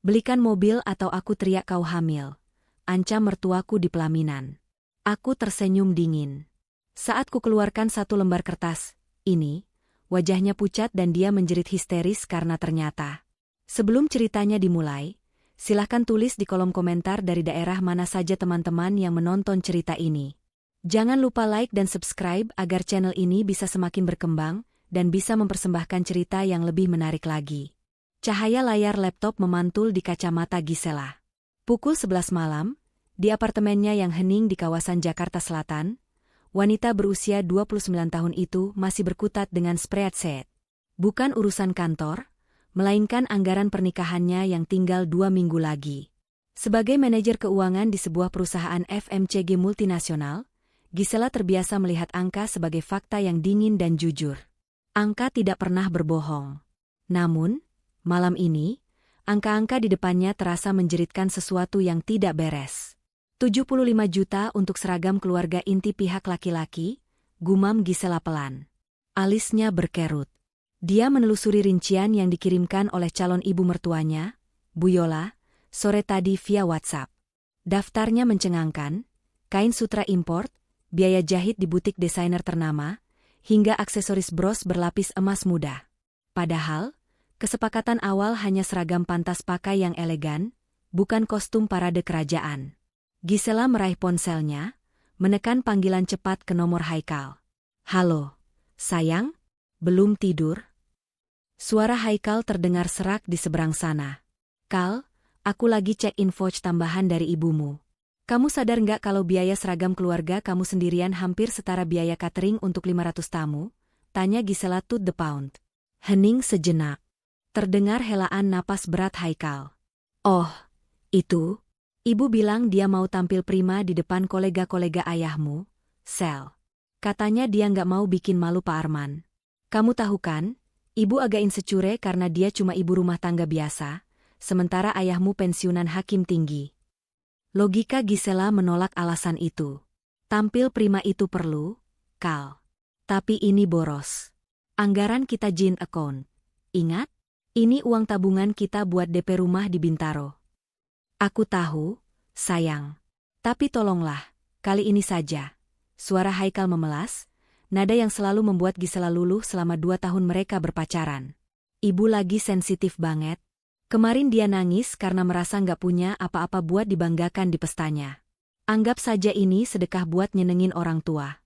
Belikan mobil atau aku teriak kau hamil. Ancam mertuaku di pelaminan. Aku tersenyum dingin. Saat ku keluarkan satu lembar kertas, ini, wajahnya pucat dan dia menjerit histeris karena ternyata. Sebelum ceritanya dimulai, silahkan tulis di kolom komentar dari daerah mana saja teman-teman yang menonton cerita ini. Jangan lupa like dan subscribe agar channel ini bisa semakin berkembang dan bisa mempersembahkan cerita yang lebih menarik lagi. Cahaya layar laptop memantul di kacamata Gisela. Pukul 11 malam, di apartemennya yang hening di kawasan Jakarta Selatan, wanita berusia 29 tahun itu masih berkutat dengan spreadsheet. Bukan urusan kantor, melainkan anggaran pernikahannya yang tinggal 2 minggu lagi. Sebagai manajer keuangan di sebuah perusahaan FMCG multinasional, Gisela terbiasa melihat angka sebagai fakta yang dingin dan jujur. Angka tidak pernah berbohong. Namun, malam ini, angka-angka di depannya terasa menjeritkan sesuatu yang tidak beres. 75 juta untuk seragam keluarga inti pihak laki-laki, gumam Gisela pelan. Alisnya berkerut. Dia menelusuri rincian yang dikirimkan oleh calon ibu mertuanya, Bu Yola, sore tadi via WhatsApp. Daftarnya mencengangkan, kain sutra import, biaya jahit di butik desainer ternama, hingga aksesoris bros berlapis emas muda. Padahal, kesepakatan awal hanya seragam pantas pakai yang elegan, bukan kostum parade kerajaan. Gisela meraih ponselnya, menekan panggilan cepat ke nomor Haikal. Halo, sayang? Belum tidur? Suara Haikal terdengar serak di seberang sana. Kal, aku lagi cek invoice tambahan dari ibumu. Kamu sadar nggak kalau biaya seragam keluarga kamu sendirian hampir setara biaya catering untuk 500 tamu? Tanya Gisela to the pound. Hening sejenak. Terdengar helaan napas berat Haikal. Oh, itu? Ibu bilang dia mau tampil prima di depan kolega-kolega ayahmu, Sel. Katanya dia nggak mau bikin malu Pak Arman. Kamu tahu kan, ibu agak insecure karena dia cuma ibu rumah tangga biasa, sementara ayahmu pensiunan hakim tinggi. Logika Gisela menolak alasan itu. Tampil prima itu perlu, Kal. Tapi ini boros. Anggaran kita joint account. Ingat? Ini uang tabungan kita buat DP rumah di Bintaro. Aku tahu, sayang. Tapi tolonglah, kali ini saja. Suara Haikal memelas, nada yang selalu membuat Gisela luluh selama 2 tahun mereka berpacaran. Ibu lagi sensitif banget. Kemarin dia nangis karena merasa nggak punya apa-apa buat dibanggakan di pestanya. Anggap saja ini sedekah buat nyenengin orang tua.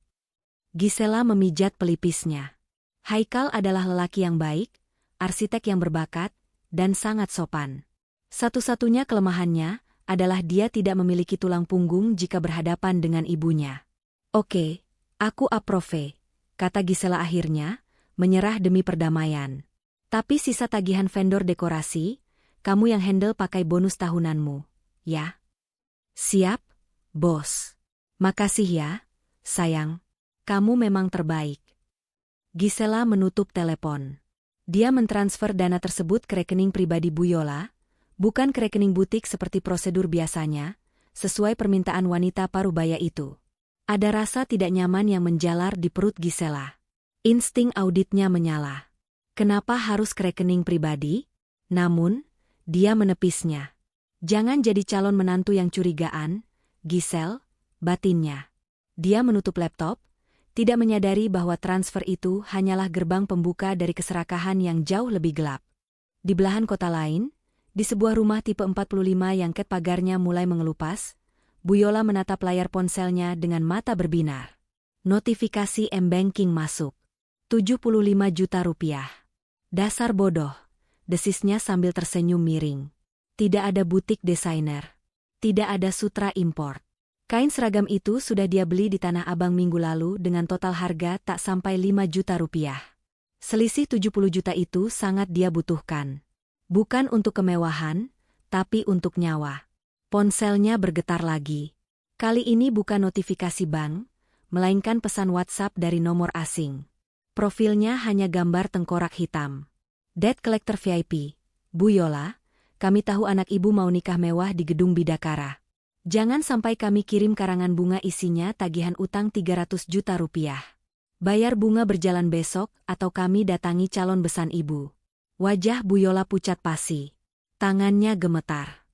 Gisela memijat pelipisnya. Haikal adalah lelaki yang baik, arsitek yang berbakat, dan sangat sopan. Satu-satunya kelemahannya adalah dia tidak memiliki tulang punggung jika berhadapan dengan ibunya. Oke, aku approve, kata Gisela akhirnya, menyerah demi perdamaian. Tapi sisa tagihan vendor dekorasi, kamu yang handle pakai bonus tahunanmu, ya? Siap, bos. Makasih ya, sayang. Kamu memang terbaik. Gisela menutup telepon. Dia mentransfer dana tersebut ke rekening pribadi Bu Yola, bukan ke rekening butik seperti prosedur biasanya, sesuai permintaan wanita parubaya itu. Ada rasa tidak nyaman yang menjalar di perut Gisela. Insting auditnya menyala. Kenapa harus ke rekening pribadi? Namun, dia menepisnya. Jangan jadi calon menantu yang curigaan, Gisel, batinnya. Dia menutup laptop, tidak menyadari bahwa transfer itu hanyalah gerbang pembuka dari keserakahan yang jauh lebih gelap. Di belahan kota lain, di sebuah rumah tipe 45 yang ket pagarnya mulai mengelupas, Bu Yola menatap layar ponselnya dengan mata berbinar. Notifikasi M-Banking masuk. 75 juta rupiah. Dasar bodoh, desisnya sambil tersenyum miring. Tidak ada butik desainer. Tidak ada sutra import. Kain seragam itu sudah dia beli di Tanah Abang minggu lalu dengan total harga tak sampai 5 juta rupiah. Selisih 70 juta itu sangat dia butuhkan. Bukan untuk kemewahan, tapi untuk nyawa. Ponselnya bergetar lagi. Kali ini bukan notifikasi bank, melainkan pesan WhatsApp dari nomor asing. Profilnya hanya gambar tengkorak hitam. Debt Collector VIP, Bu Yola, kami tahu anak ibu mau nikah mewah di gedung Bidakara. Jangan sampai kami kirim karangan bunga isinya tagihan utang 300 juta rupiah. Bayar bunga berjalan besok atau kami datangi calon besan ibu. Wajah Bu Yola pucat pasi. Tangannya gemetar.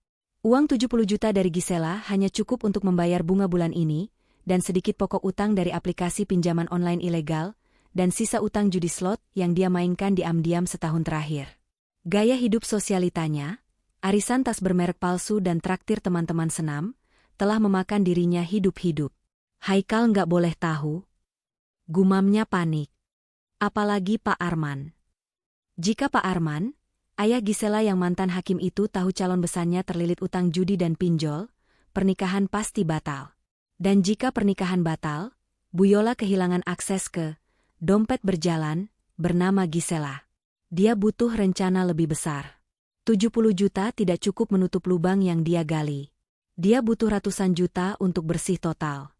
Uang 70 juta dari Gisela hanya cukup untuk membayar bunga bulan ini, dan sedikit pokok utang dari aplikasi pinjaman online ilegal, dan sisa utang judi slot yang dia mainkan diam-diam setahun terakhir. Gaya hidup sosialitanya, arisan tas bermerek palsu dan traktir teman-teman senam, telah memakan dirinya hidup-hidup. Haikal nggak boleh tahu. Gumamnya panik. Apalagi Pak Arman. Jika Pak Arman, ayah Gisela yang mantan hakim itu tahu calon besannya terlilit utang judi dan pinjol, pernikahan pasti batal. Dan jika pernikahan batal, Bu Yola kehilangan akses ke dompet berjalan bernama Gisela. Dia butuh rencana lebih besar. 70 juta tidak cukup menutup lubang yang dia gali. Dia butuh ratusan juta untuk bersih total.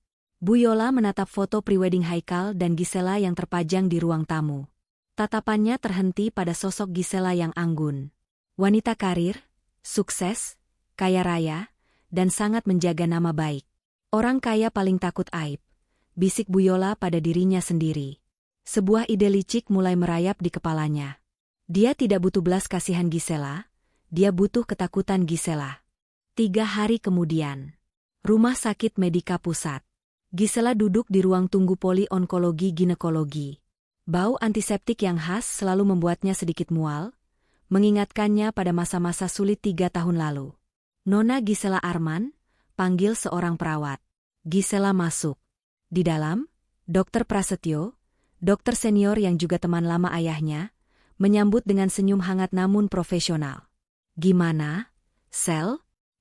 Bu Yola menatap foto prewedding Haikal dan Gisela yang terpajang di ruang tamu. Tatapannya terhenti pada sosok Gisela yang anggun. Wanita karir, sukses, kaya raya, dan sangat menjaga nama baik. Orang kaya paling takut aib, bisik Bu Yola pada dirinya sendiri. Sebuah ide licik mulai merayap di kepalanya. Dia tidak butuh belas kasihan Gisela, dia butuh ketakutan Gisela. 3 hari kemudian, Rumah Sakit Medika Pusat. Gisela duduk di ruang tunggu poli onkologi ginekologi. Bau antiseptik yang khas selalu membuatnya sedikit mual, mengingatkannya pada masa-masa sulit 3 tahun lalu. Nona Gisela Arman, panggil seorang perawat. Gisela masuk. Di dalam, Dokter Prasetyo, dokter senior yang juga teman lama ayahnya, menyambut dengan senyum hangat namun profesional. Gimana, Sel?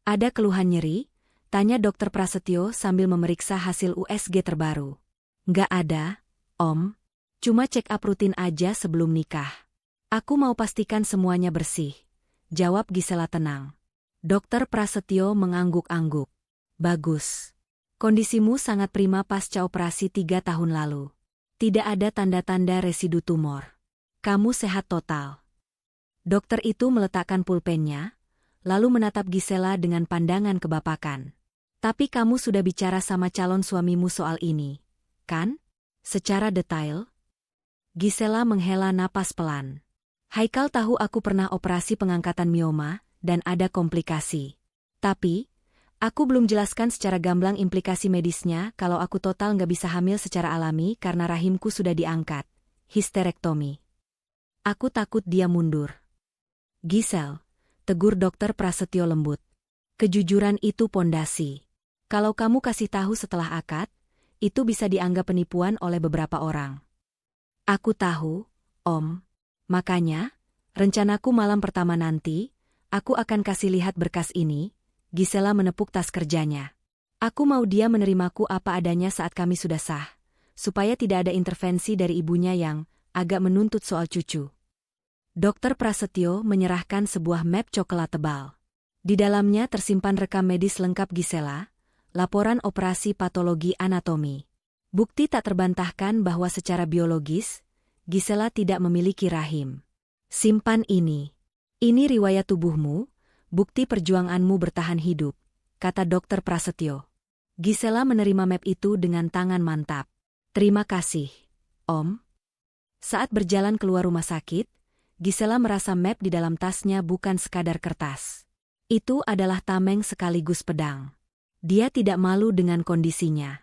Ada keluhan nyeri? Tanya Dokter Prasetyo sambil memeriksa hasil USG terbaru. Nggak ada, Om. Cuma check up rutin aja sebelum nikah. Aku mau pastikan semuanya bersih. Jawab Gisela tenang. Dokter Prasetyo mengangguk-angguk. Bagus. Kondisimu sangat prima pasca operasi 3 tahun lalu. Tidak ada tanda-tanda residu tumor. Kamu sehat total. Dokter itu meletakkan pulpennya, lalu menatap Gisela dengan pandangan kebapakan. Tapi kamu sudah bicara sama calon suamimu soal ini, kan? Secara detail? Gisela menghela napas pelan. Haikal tahu aku pernah operasi pengangkatan mioma, dan ada komplikasi. Tapi, aku belum jelaskan secara gamblang implikasi medisnya kalau aku total nggak bisa hamil secara alami karena rahimku sudah diangkat. Histerektomi. Aku takut dia mundur. Gisel, tegur Dokter Prasetyo lembut. Kejujuran itu pondasi. Kalau kamu kasih tahu setelah akad, itu bisa dianggap penipuan oleh beberapa orang. Aku tahu, Om. Makanya, rencanaku malam pertama nanti, aku akan kasih lihat berkas ini. Gisela menepuk tas kerjanya. Aku mau dia menerimaku apa adanya saat kami sudah sah, supaya tidak ada intervensi dari ibunya yang agak menuntut soal cucu. Dokter Prasetyo menyerahkan sebuah map coklat tebal. Di dalamnya tersimpan rekam medis lengkap Gisela, laporan operasi patologi anatomi. Bukti tak terbantahkan bahwa secara biologis, Gisela tidak memiliki rahim. Simpan ini. Ini riwayat tubuhmu, bukti perjuanganmu bertahan hidup, kata Dokter Prasetyo. Gisela menerima map itu dengan tangan mantap. Terima kasih, Om. Saat berjalan keluar rumah sakit, Gisela merasa map di dalam tasnya bukan sekadar kertas. Itu adalah tameng sekaligus pedang. Dia tidak malu dengan kondisinya.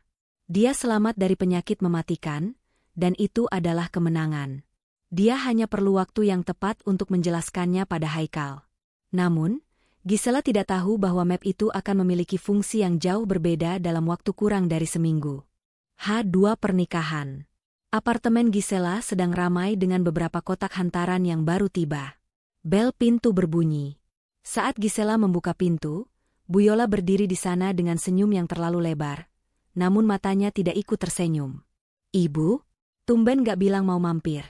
Dia selamat dari penyakit mematikan, dan itu adalah kemenangan. Dia hanya perlu waktu yang tepat untuk menjelaskannya pada Haikal. Namun, Gisela tidak tahu bahwa map itu akan memiliki fungsi yang jauh berbeda dalam waktu kurang dari seminggu. H2 Pernikahan. Apartemen Gisela sedang ramai dengan beberapa kotak hantaran yang baru tiba. Bel pintu berbunyi. Saat Gisela membuka pintu, Bu Yola berdiri di sana dengan senyum yang terlalu lebar. Namun matanya tidak ikut tersenyum. Ibu, tumben gak bilang mau mampir.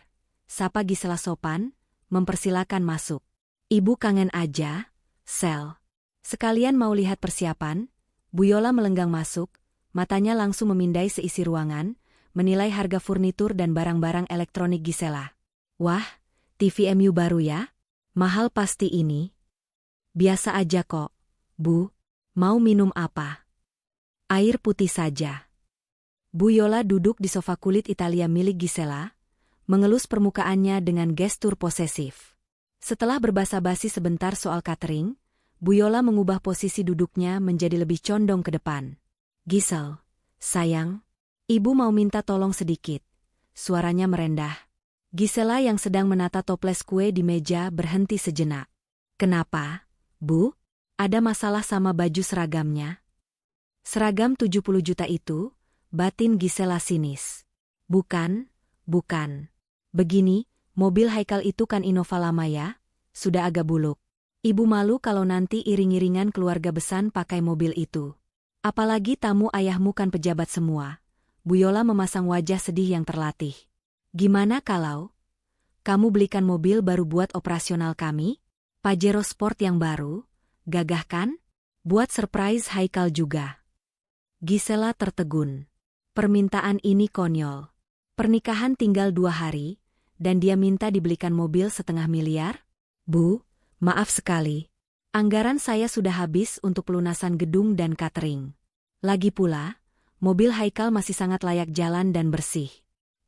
Sapa Gisela sopan, mempersilakan masuk. Ibu kangen aja, Sel. Sekalian mau lihat persiapan. Bu Yola melenggang masuk, matanya langsung memindai seisi ruangan, menilai harga furnitur dan barang-barang elektronik Gisela. Wah, TV MU baru ya? Mahal pasti ini. Biasa aja kok, Bu. Mau minum apa? Air putih saja. Bu Yola duduk di sofa kulit Italia milik Gisela, mengelus permukaannya dengan gestur posesif. Setelah berbasa-basi sebentar soal catering, Bu Yola mengubah posisi duduknya menjadi lebih condong ke depan. Gisel, sayang, ibu mau minta tolong sedikit. Suaranya merendah. Gisela yang sedang menata toples kue di meja berhenti sejenak. Kenapa, Bu? Ada masalah sama baju seragamnya? Seragam 70 juta itu, batin Gisela sinis. Bukan. Begini, mobil Haikal itu kan Innova lama ya, sudah agak buluk. Ibu malu kalau nanti iring-iringan keluarga besar pakai mobil itu. Apalagi tamu ayahmu kan pejabat semua. Bu Yola memasang wajah sedih yang terlatih. Gimana kalau kamu belikan mobil baru buat operasional kami? Pajero Sport yang baru, gagah kan? Buat surprise Haikal juga. Gisela tertegun. Permintaan ini konyol. Pernikahan tinggal 2 hari, dan dia minta dibelikan mobil 500.000? Bu, maaf sekali. Anggaran saya sudah habis untuk pelunasan gedung dan catering. Lagi pula, mobil Haikal masih sangat layak jalan dan bersih.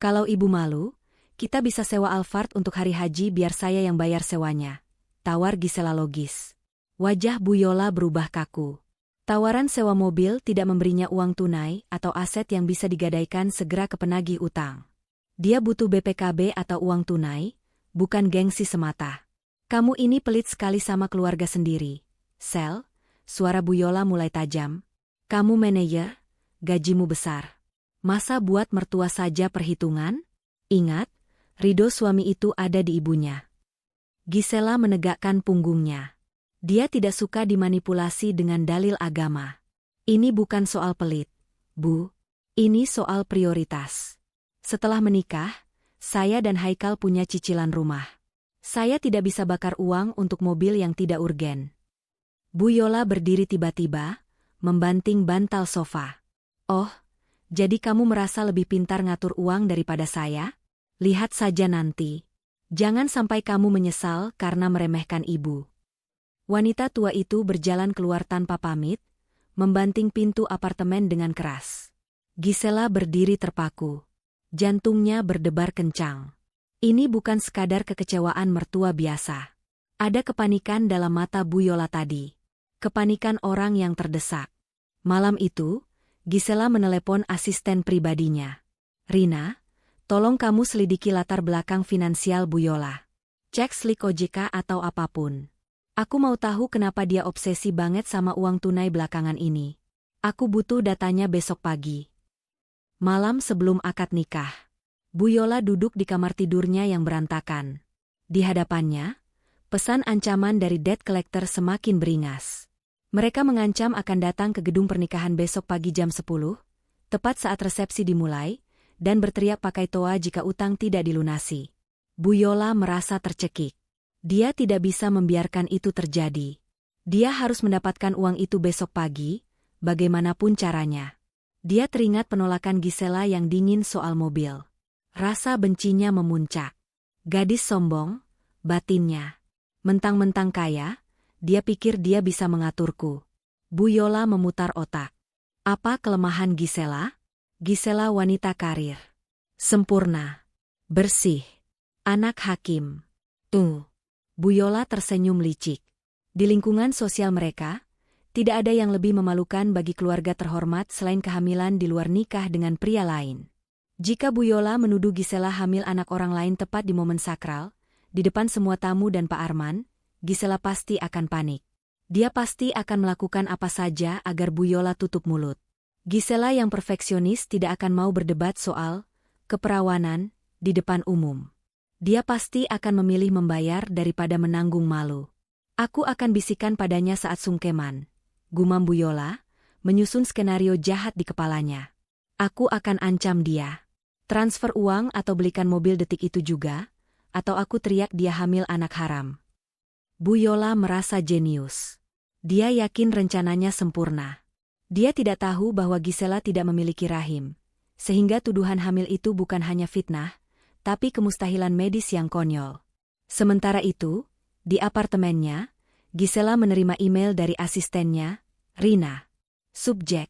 Kalau ibu malu, kita bisa sewa Alphard untuk hari haji biar saya yang bayar sewanya. Tawar Gisela logis. Wajah Bu Yola berubah kaku. Tawaran sewa mobil tidak memberinya uang tunai atau aset yang bisa digadaikan segera ke penagih utang. Dia butuh BPKB atau uang tunai, bukan gengsi semata. Kamu ini pelit sekali sama keluarga sendiri. Sel, suara Bu Yola mulai tajam. Kamu manajer, gajimu besar. Masa buat mertua saja perhitungan? Ingat, ridho suami itu ada di ibunya. Gisela menegakkan punggungnya. Dia tidak suka dimanipulasi dengan dalil agama. Ini bukan soal pelit, Bu. Ini soal prioritas. Setelah menikah, saya dan Haikal punya cicilan rumah. Saya tidak bisa bakar uang untuk mobil yang tidak urgen. Bu Yola berdiri tiba-tiba, membanting bantal sofa. Oh, jadi kamu merasa lebih pintar ngatur uang daripada saya? Lihat saja nanti. Jangan sampai kamu menyesal karena meremehkan ibu. Wanita tua itu berjalan keluar tanpa pamit, membanting pintu apartemen dengan keras. Gisela berdiri terpaku. Jantungnya berdebar kencang. Ini bukan sekadar kekecewaan mertua biasa. Ada kepanikan dalam mata Bu Yola tadi. Kepanikan orang yang terdesak. Malam itu, Gisela menelepon asisten pribadinya. Rina, tolong kamu selidiki latar belakang finansial Bu Yola. Cek slip OJK atau apapun. Aku mau tahu kenapa dia obsesi banget sama uang tunai belakangan ini. Aku butuh datanya besok pagi. Malam sebelum akad nikah, Bu Yola duduk di kamar tidurnya yang berantakan. Di hadapannya, pesan ancaman dari debt collector semakin beringas. Mereka mengancam akan datang ke gedung pernikahan besok pagi jam 10, tepat saat resepsi dimulai, dan berteriak pakai toa jika utang tidak dilunasi. Bu Yola merasa tercekik. Dia tidak bisa membiarkan itu terjadi. Dia harus mendapatkan uang itu besok pagi, bagaimanapun caranya. Dia teringat penolakan Gisela yang dingin soal mobil. Rasa bencinya memuncak. Gadis sombong, batinnya. Mentang-mentang kaya, dia pikir dia bisa mengaturku. Bu Yola memutar otak. Apa kelemahan Gisela? Gisela wanita karir. Sempurna. Bersih. Anak hakim. Tuh. Bu Yola tersenyum licik. Di lingkungan sosial mereka, tidak ada yang lebih memalukan bagi keluarga terhormat selain kehamilan di luar nikah dengan pria lain. Jika Bu Yola menuduh Gisela hamil anak orang lain tepat di momen sakral, di depan semua tamu dan Pak Arman, Gisela pasti akan panik. Dia pasti akan melakukan apa saja agar Bu Yola tutup mulut. Gisela yang perfeksionis tidak akan mau berdebat soal keperawanan di depan umum. Dia pasti akan memilih membayar daripada menanggung malu. Aku akan bisikan padanya saat sungkeman. Gumam Bu Yola, menyusun skenario jahat di kepalanya. Aku akan ancam dia. Transfer uang atau belikan mobil detik itu juga, atau aku teriak dia hamil anak haram. Bu Yola merasa jenius. Dia yakin rencananya sempurna. Dia tidak tahu bahwa Gisela tidak memiliki rahim, sehingga tuduhan hamil itu bukan hanya fitnah, tapi kemustahilan medis yang konyol. Sementara itu, di apartemennya, Gisela menerima email dari asistennya, Rina. Subjek,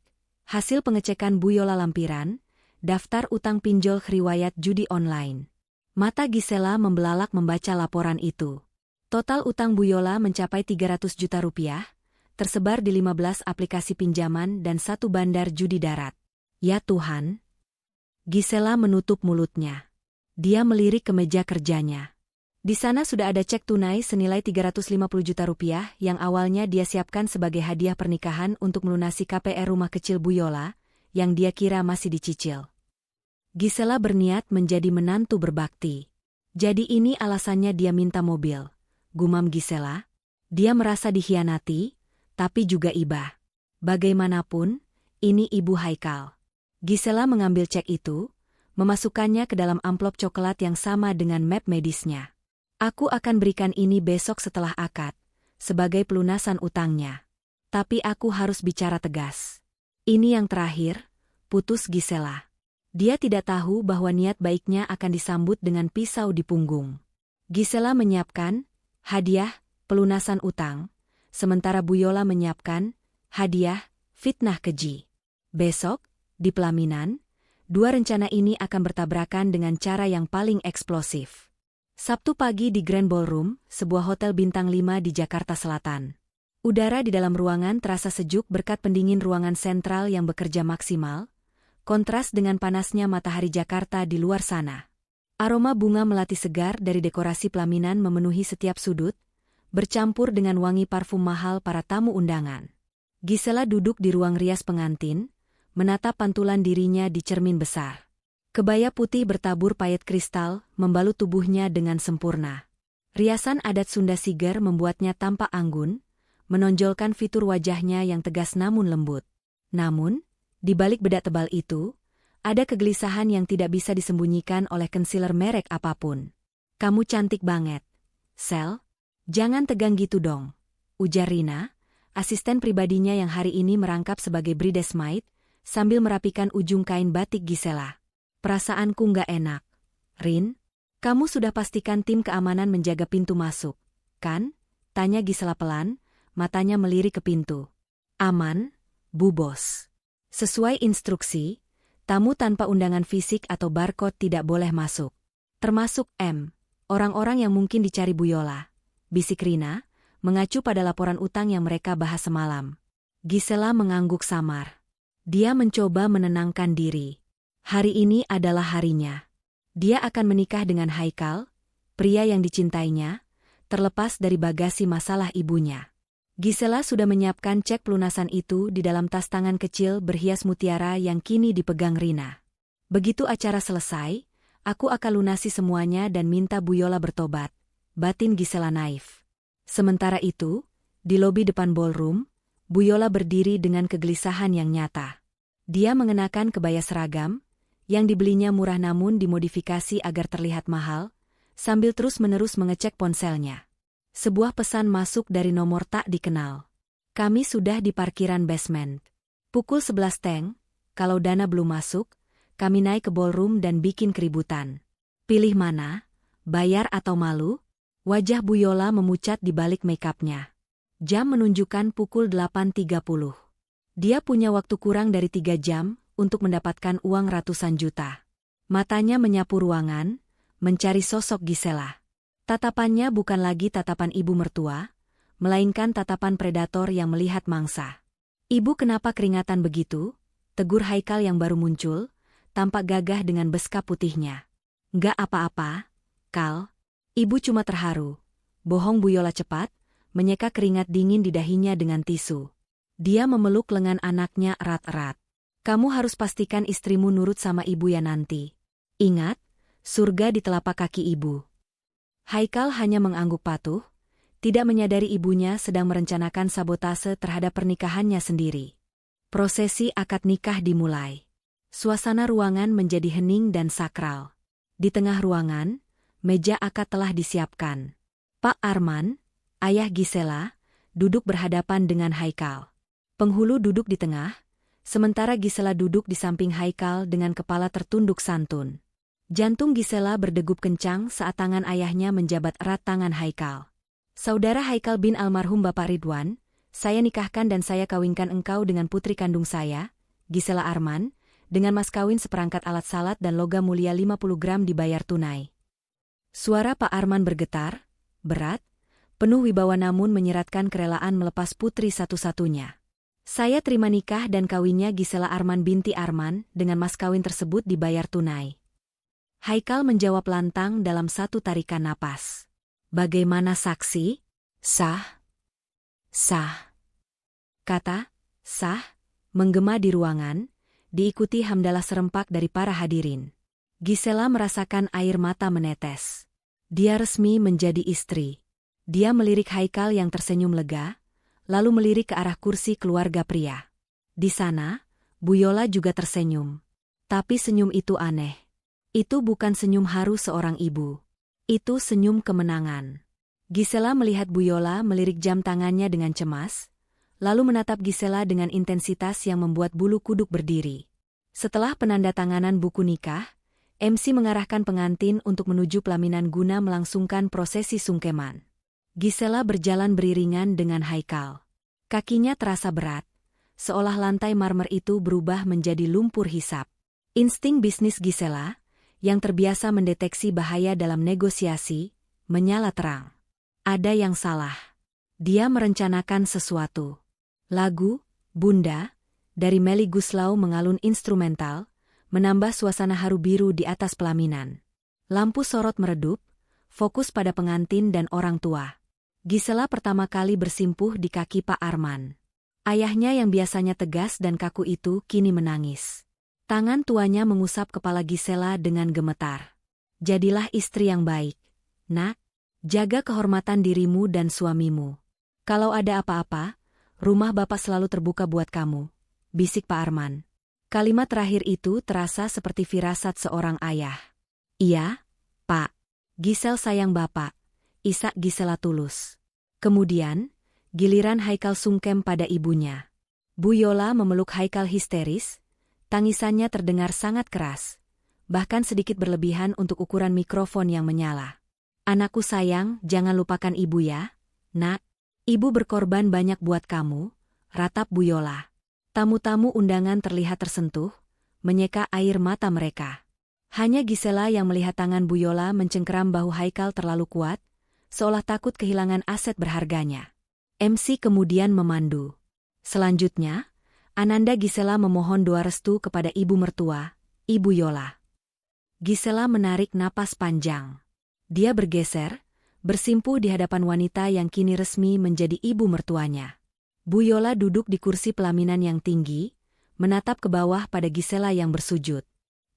hasil pengecekan Bu Yola lampiran, daftar utang pinjol riwayat judi online. Mata Gisela membelalak membaca laporan itu. Total utang Bu Yola mencapai 300 juta rupiah, tersebar di 15 aplikasi pinjaman dan satu bandar judi darat. Ya Tuhan! Gisela menutup mulutnya. Dia melirik ke meja kerjanya. Di sana sudah ada cek tunai senilai 350 juta rupiah yang awalnya dia siapkan sebagai hadiah pernikahan untuk melunasi KPR rumah kecil Bu Yola, yang dia kira masih dicicil. Gisela berniat menjadi menantu berbakti. Jadi ini alasannya dia minta mobil. Gumam Gisela. Dia merasa dikhianati, tapi juga iba. Bagaimanapun, ini ibu Haikal. Gisela mengambil cek itu, memasukkannya ke dalam amplop coklat yang sama dengan map medisnya. Aku akan berikan ini besok setelah akad, sebagai pelunasan utangnya. Tapi aku harus bicara tegas. Ini yang terakhir, putus Gisela. Dia tidak tahu bahwa niat baiknya akan disambut dengan pisau di punggung. Gisela menyiapkan hadiah, pelunasan utang, sementara Bu Yola menyiapkan hadiah, fitnah keji. Besok, di pelaminan, dua rencana ini akan bertabrakan dengan cara yang paling eksplosif. Sabtu pagi di Grand Ballroom, sebuah hotel bintang 5 di Jakarta Selatan. Udara di dalam ruangan terasa sejuk berkat pendingin ruangan sentral yang bekerja maksimal, kontras dengan panasnya matahari Jakarta di luar sana. Aroma bunga melati segar dari dekorasi pelaminan memenuhi setiap sudut, bercampur dengan wangi parfum mahal para tamu undangan. Gisela duduk di ruang rias pengantin, menatap pantulan dirinya di cermin besar. Kebaya putih bertabur payet kristal membalut tubuhnya dengan sempurna. Riasan adat Sunda Siger membuatnya tampak anggun, menonjolkan fitur wajahnya yang tegas namun lembut. Namun, di balik bedak tebal itu, ada kegelisahan yang tidak bisa disembunyikan oleh concealer merek apapun. Kamu cantik banget, Sel. Jangan tegang gitu dong, ujar Rina, asisten pribadinya yang hari ini merangkap sebagai bridesmaid, sambil merapikan ujung kain batik Gisela. Perasaanku nggak enak. Rin, kamu sudah pastikan tim keamanan menjaga pintu masuk, kan? Tanya Gisela pelan, matanya melirik ke pintu. Aman, Bu Bos. Sesuai instruksi, tamu tanpa undangan fisik atau barcode tidak boleh masuk. Termasuk orang-orang yang mungkin dicari Bu Yola, bisik Rina, mengacu pada laporan utang yang mereka bahas semalam. Gisela mengangguk samar. Dia mencoba menenangkan diri. Hari ini adalah harinya. Dia akan menikah dengan Haikal, pria yang dicintainya, terlepas dari bagasi masalah ibunya. Gisela sudah menyiapkan cek pelunasan itu di dalam tas tangan kecil berhias mutiara yang kini dipegang Rina. Begitu acara selesai, aku akan lunasi semuanya dan minta Bu Yola bertobat, batin Gisela naif. Sementara itu, di lobi depan ballroom, Bu Yola berdiri dengan kegelisahan yang nyata. Dia mengenakan kebaya seragam, yang dibelinya murah namun dimodifikasi agar terlihat mahal, sambil terus-menerus mengecek ponselnya. Sebuah pesan masuk dari nomor tak dikenal. Kami sudah di parkiran basement. Pukul 11 teng, kalau Dana belum masuk, kami naik ke ballroom dan bikin keributan. Pilih mana? Bayar atau malu? Wajah Bu Yola memucat di balik makeupnya. Jam menunjukkan pukul 8.30. Dia punya waktu kurang dari 3 jam untuk mendapatkan uang ratusan juta. Matanya menyapu ruangan, mencari sosok Gisela. Tatapannya bukan lagi tatapan ibu mertua, melainkan tatapan predator yang melihat mangsa. Ibu kenapa keringatan begitu? Tegur Haikal yang baru muncul, tampak gagah dengan beskap putihnya. Nggak apa-apa, Kal. Ibu cuma terharu. Bohong Bu Yola cepat, menyeka keringat dingin di dahinya dengan tisu. Dia memeluk lengan anaknya erat-erat. Kamu harus pastikan istrimu nurut sama ibu ya nanti. Ingat, surga di telapak kaki ibu. Haikal hanya mengangguk patuh, tidak menyadari ibunya sedang merencanakan sabotase terhadap pernikahannya sendiri. Prosesi akad nikah dimulai. Suasana ruangan menjadi hening dan sakral. Di tengah ruangan, meja akad telah disiapkan. Pak Arman, ayah Gisela, duduk berhadapan dengan Haikal. Penghulu duduk di tengah, sementara Gisela duduk di samping Haikal dengan kepala tertunduk santun. Jantung Gisela berdegup kencang saat tangan ayahnya menjabat erat tangan Haikal. Saudara Haikal bin almarhum Bapak Ridwan, saya nikahkan dan saya kawinkan engkau dengan putri kandung saya, Gisela Arman, dengan mas kawin seperangkat alat salat dan logam mulia 50 gram dibayar tunai. Suara Pak Arman bergetar, berat, penuh wibawa namun menyeratkan kerelaan melepas putri satu-satunya. Saya terima nikah dan kawinnya Gisela Arman binti Arman dengan mas kawin tersebut dibayar tunai. Haikal menjawab lantang dalam satu tarikan napas. Bagaimana saksi? Sah. Sah. Kata, sah, menggema di ruangan, diikuti hamdalah serempak dari para hadirin. Gisela merasakan air mata menetes. Dia resmi menjadi istri. Dia melirik Haikal yang tersenyum lega, lalu melirik ke arah kursi keluarga pria. Di sana, Bu Yola juga tersenyum. Tapi senyum itu aneh. Itu bukan senyum haru seorang ibu. Itu senyum kemenangan. Gisela melihat Bu Yola melirik jam tangannya dengan cemas, lalu menatap Gisela dengan intensitas yang membuat bulu kuduk berdiri. Setelah penandatanganan buku nikah, MC mengarahkan pengantin untuk menuju pelaminan guna melangsungkan prosesi sungkeman. Gisela berjalan beriringan dengan Haikal. Kakinya terasa berat, seolah lantai marmer itu berubah menjadi lumpur hisap. Insting bisnis Gisela, yang terbiasa mendeteksi bahaya dalam negosiasi, menyala terang. Ada yang salah. Dia merencanakan sesuatu. Lagu, Bunda, dari Melly Goeslaw mengalun instrumental, menambah suasana haru biru di atas pelaminan. Lampu sorot meredup, fokus pada pengantin dan orang tua. Gisela pertama kali bersimpuh di kaki Pak Arman. Ayahnya yang biasanya tegas dan kaku itu kini menangis. Tangan tuanya mengusap kepala Gisela dengan gemetar. Jadilah istri yang baik, nak. Jaga kehormatan dirimu dan suamimu. Kalau ada apa-apa, rumah Bapak selalu terbuka buat kamu, bisik Pak Arman. Kalimat terakhir itu terasa seperti firasat seorang ayah. Iya, Pak. Gisel sayang Bapak, isak Gisela tulus. Kemudian, giliran Haikal sungkem pada ibunya. Bu Yola memeluk Haikal histeris, tangisannya terdengar sangat keras, bahkan sedikit berlebihan untuk ukuran mikrofon yang menyala. Anakku sayang, jangan lupakan ibu ya, nak. Ibu berkorban banyak buat kamu, ratap Bu Yola. Tamu-tamu undangan terlihat tersentuh, menyeka air mata mereka. Hanya Gisela yang melihat tangan Bu Yola mencengkeram bahu Haikal terlalu kuat, seolah takut kehilangan aset berharganya. MC kemudian memandu. Selanjutnya, Ananda Gisela memohon doa restu kepada ibu mertua, Ibu Yola. Gisela menarik napas panjang. Dia bergeser, bersimpuh di hadapan wanita yang kini resmi menjadi ibu mertuanya. Bu Yola duduk di kursi pelaminan yang tinggi, menatap ke bawah pada Gisela yang bersujud.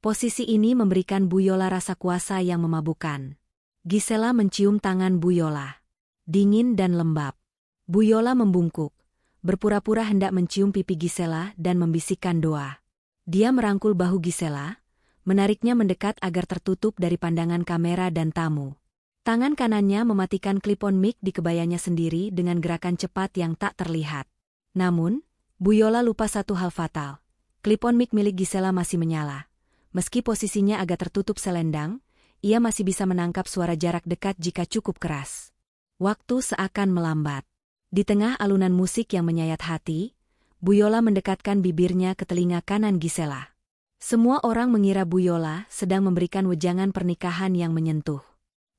Posisi ini memberikan Bu Yola rasa kuasa yang memabukkan. Gisela mencium tangan Bu Yola. Dingin dan lembab. Bu Yola membungkuk, berpura-pura hendak mencium pipi Gisela dan membisikkan doa. Dia merangkul bahu Gisela, menariknya mendekat agar tertutup dari pandangan kamera dan tamu. Tangan kanannya mematikan klipon mic di kebayanya sendiri dengan gerakan cepat yang tak terlihat. Namun, Bu Yola lupa satu hal fatal. Klipon mic milik Gisela masih menyala. Meski posisinya agak tertutup selendang, ia masih bisa menangkap suara jarak dekat jika cukup keras. Waktu seakan melambat. Di tengah alunan musik yang menyayat hati, Bu Yola mendekatkan bibirnya ke telinga kanan Gisela. Semua orang mengira Bu Yola sedang memberikan wejangan pernikahan yang menyentuh.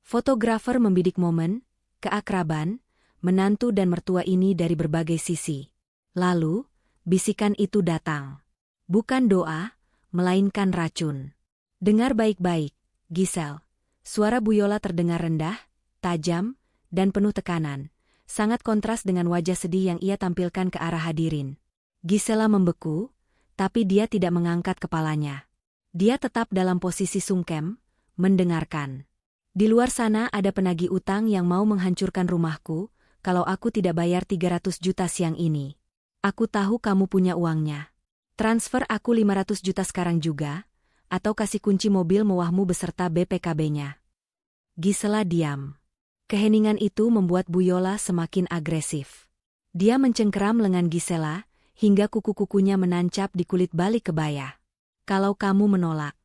Fotografer membidik momen, keakraban, menantu dan mertua ini dari berbagai sisi. Lalu, bisikan itu datang. Bukan doa, melainkan racun. Dengar baik-baik, Gisel. Suara Bu Yola terdengar rendah, tajam, dan penuh tekanan. Sangat kontras dengan wajah sedih yang ia tampilkan ke arah hadirin. Gisela membeku, tapi dia tidak mengangkat kepalanya. Dia tetap dalam posisi sungkem, mendengarkan. Di luar sana ada penagih utang yang mau menghancurkan rumahku, kalau aku tidak bayar 300 juta siang ini. Aku tahu kamu punya uangnya. Transfer aku 500 juta sekarang juga, atau kasih kunci mobil mewahmu beserta BPKB-nya. Gisela diam. Keheningan itu membuat Bu Yola semakin agresif. Dia mencengkeram lengan Gisela, hingga kuku-kukunya menancap di kulit balik kebaya. Kalau kamu menolak.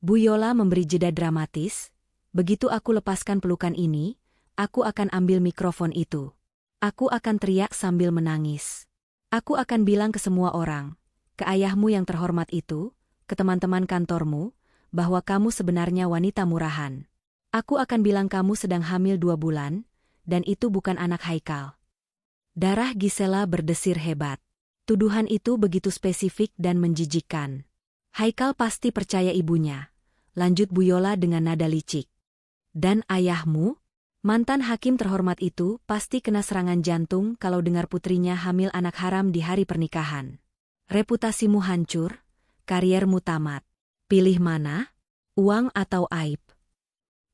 Bu Yola memberi jeda dramatis. Begitu aku lepaskan pelukan ini, aku akan ambil mikrofon itu. Aku akan teriak sambil menangis. Aku akan bilang ke semua orang, ke ayahmu yang terhormat itu, ke teman-teman kantormu, bahwa kamu sebenarnya wanita murahan. Aku akan bilang kamu sedang hamil 2 bulan, dan itu bukan anak Haikal. Darah Gisela berdesir hebat. Tuduhan itu begitu spesifik dan menjijikkan. Haikal pasti percaya ibunya, lanjut Bu Yola dengan nada licik. Dan ayahmu? Mantan hakim terhormat itu pasti kena serangan jantung kalau dengar putrinya hamil anak haram di hari pernikahan. Reputasimu hancur, kariermu tamat. Pilih mana? Uang atau aib?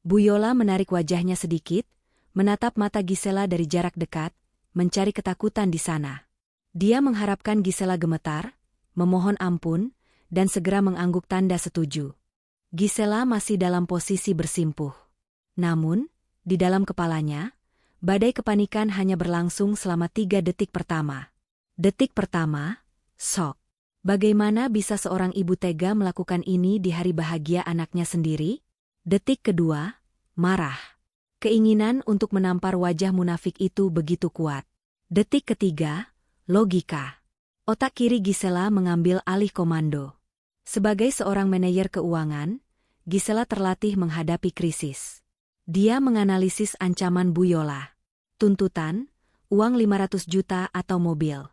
Bu Yola menarik wajahnya sedikit, menatap mata Gisela dari jarak dekat, mencari ketakutan di sana. Dia mengharapkan Gisela gemetar, memohon ampun, dan segera mengangguk tanda setuju. Gisela masih dalam posisi bersimpuh. Namun, di dalam kepalanya, badai kepanikan hanya berlangsung selama 3 detik pertama. Detik pertama, shock. Bagaimana bisa seorang ibu tega melakukan ini di hari bahagia anaknya sendiri? Detik kedua, marah. Keinginan untuk menampar wajah munafik itu begitu kuat. Detik ketiga, logika. Otak kiri Gisela mengambil alih komando. Sebagai seorang manajer keuangan, Gisela terlatih menghadapi krisis. Dia menganalisis ancaman Bu Yola. Tuntutan, uang 500 juta atau mobil.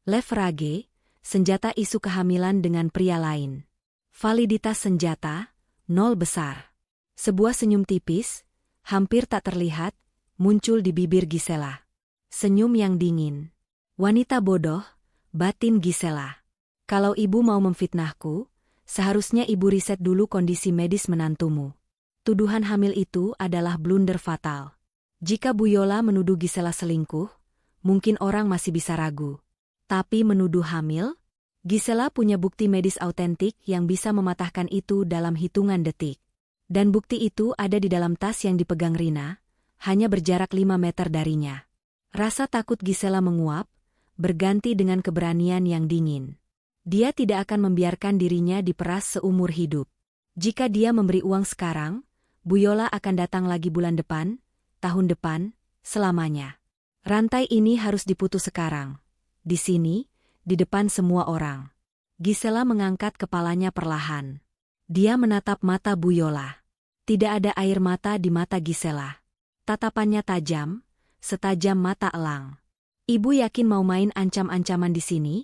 Leverage, senjata isu kehamilan dengan pria lain. Validitas senjata, 0 besar. Sebuah senyum tipis, hampir tak terlihat, muncul di bibir Gisela. Senyum yang dingin. Wanita bodoh, batin Gisela. Kalau ibu mau memfitnahku, seharusnya ibu riset dulu kondisi medis menantumu. Tuduhan hamil itu adalah blunder fatal. Jika Bu Yola menuduh Gisela selingkuh, mungkin orang masih bisa ragu. Tapi menuduh hamil? Gisela punya bukti medis autentik yang bisa mematahkan itu dalam hitungan detik. Dan bukti itu ada di dalam tas yang dipegang Rina, hanya berjarak 5 meter darinya. Rasa takut Gisela menguap, berganti dengan keberanian yang dingin. Dia tidak akan membiarkan dirinya diperas seumur hidup. Jika dia memberi uang sekarang, Bu Yola akan datang lagi bulan depan, tahun depan, selamanya. Rantai ini harus diputus sekarang. Di sini, di depan semua orang. Gisela mengangkat kepalanya perlahan. Dia menatap mata Bu Yola. Tidak ada air mata di mata Gisela. Tatapannya tajam, setajam mata elang. Ibu yakin mau main ancam-ancaman di sini?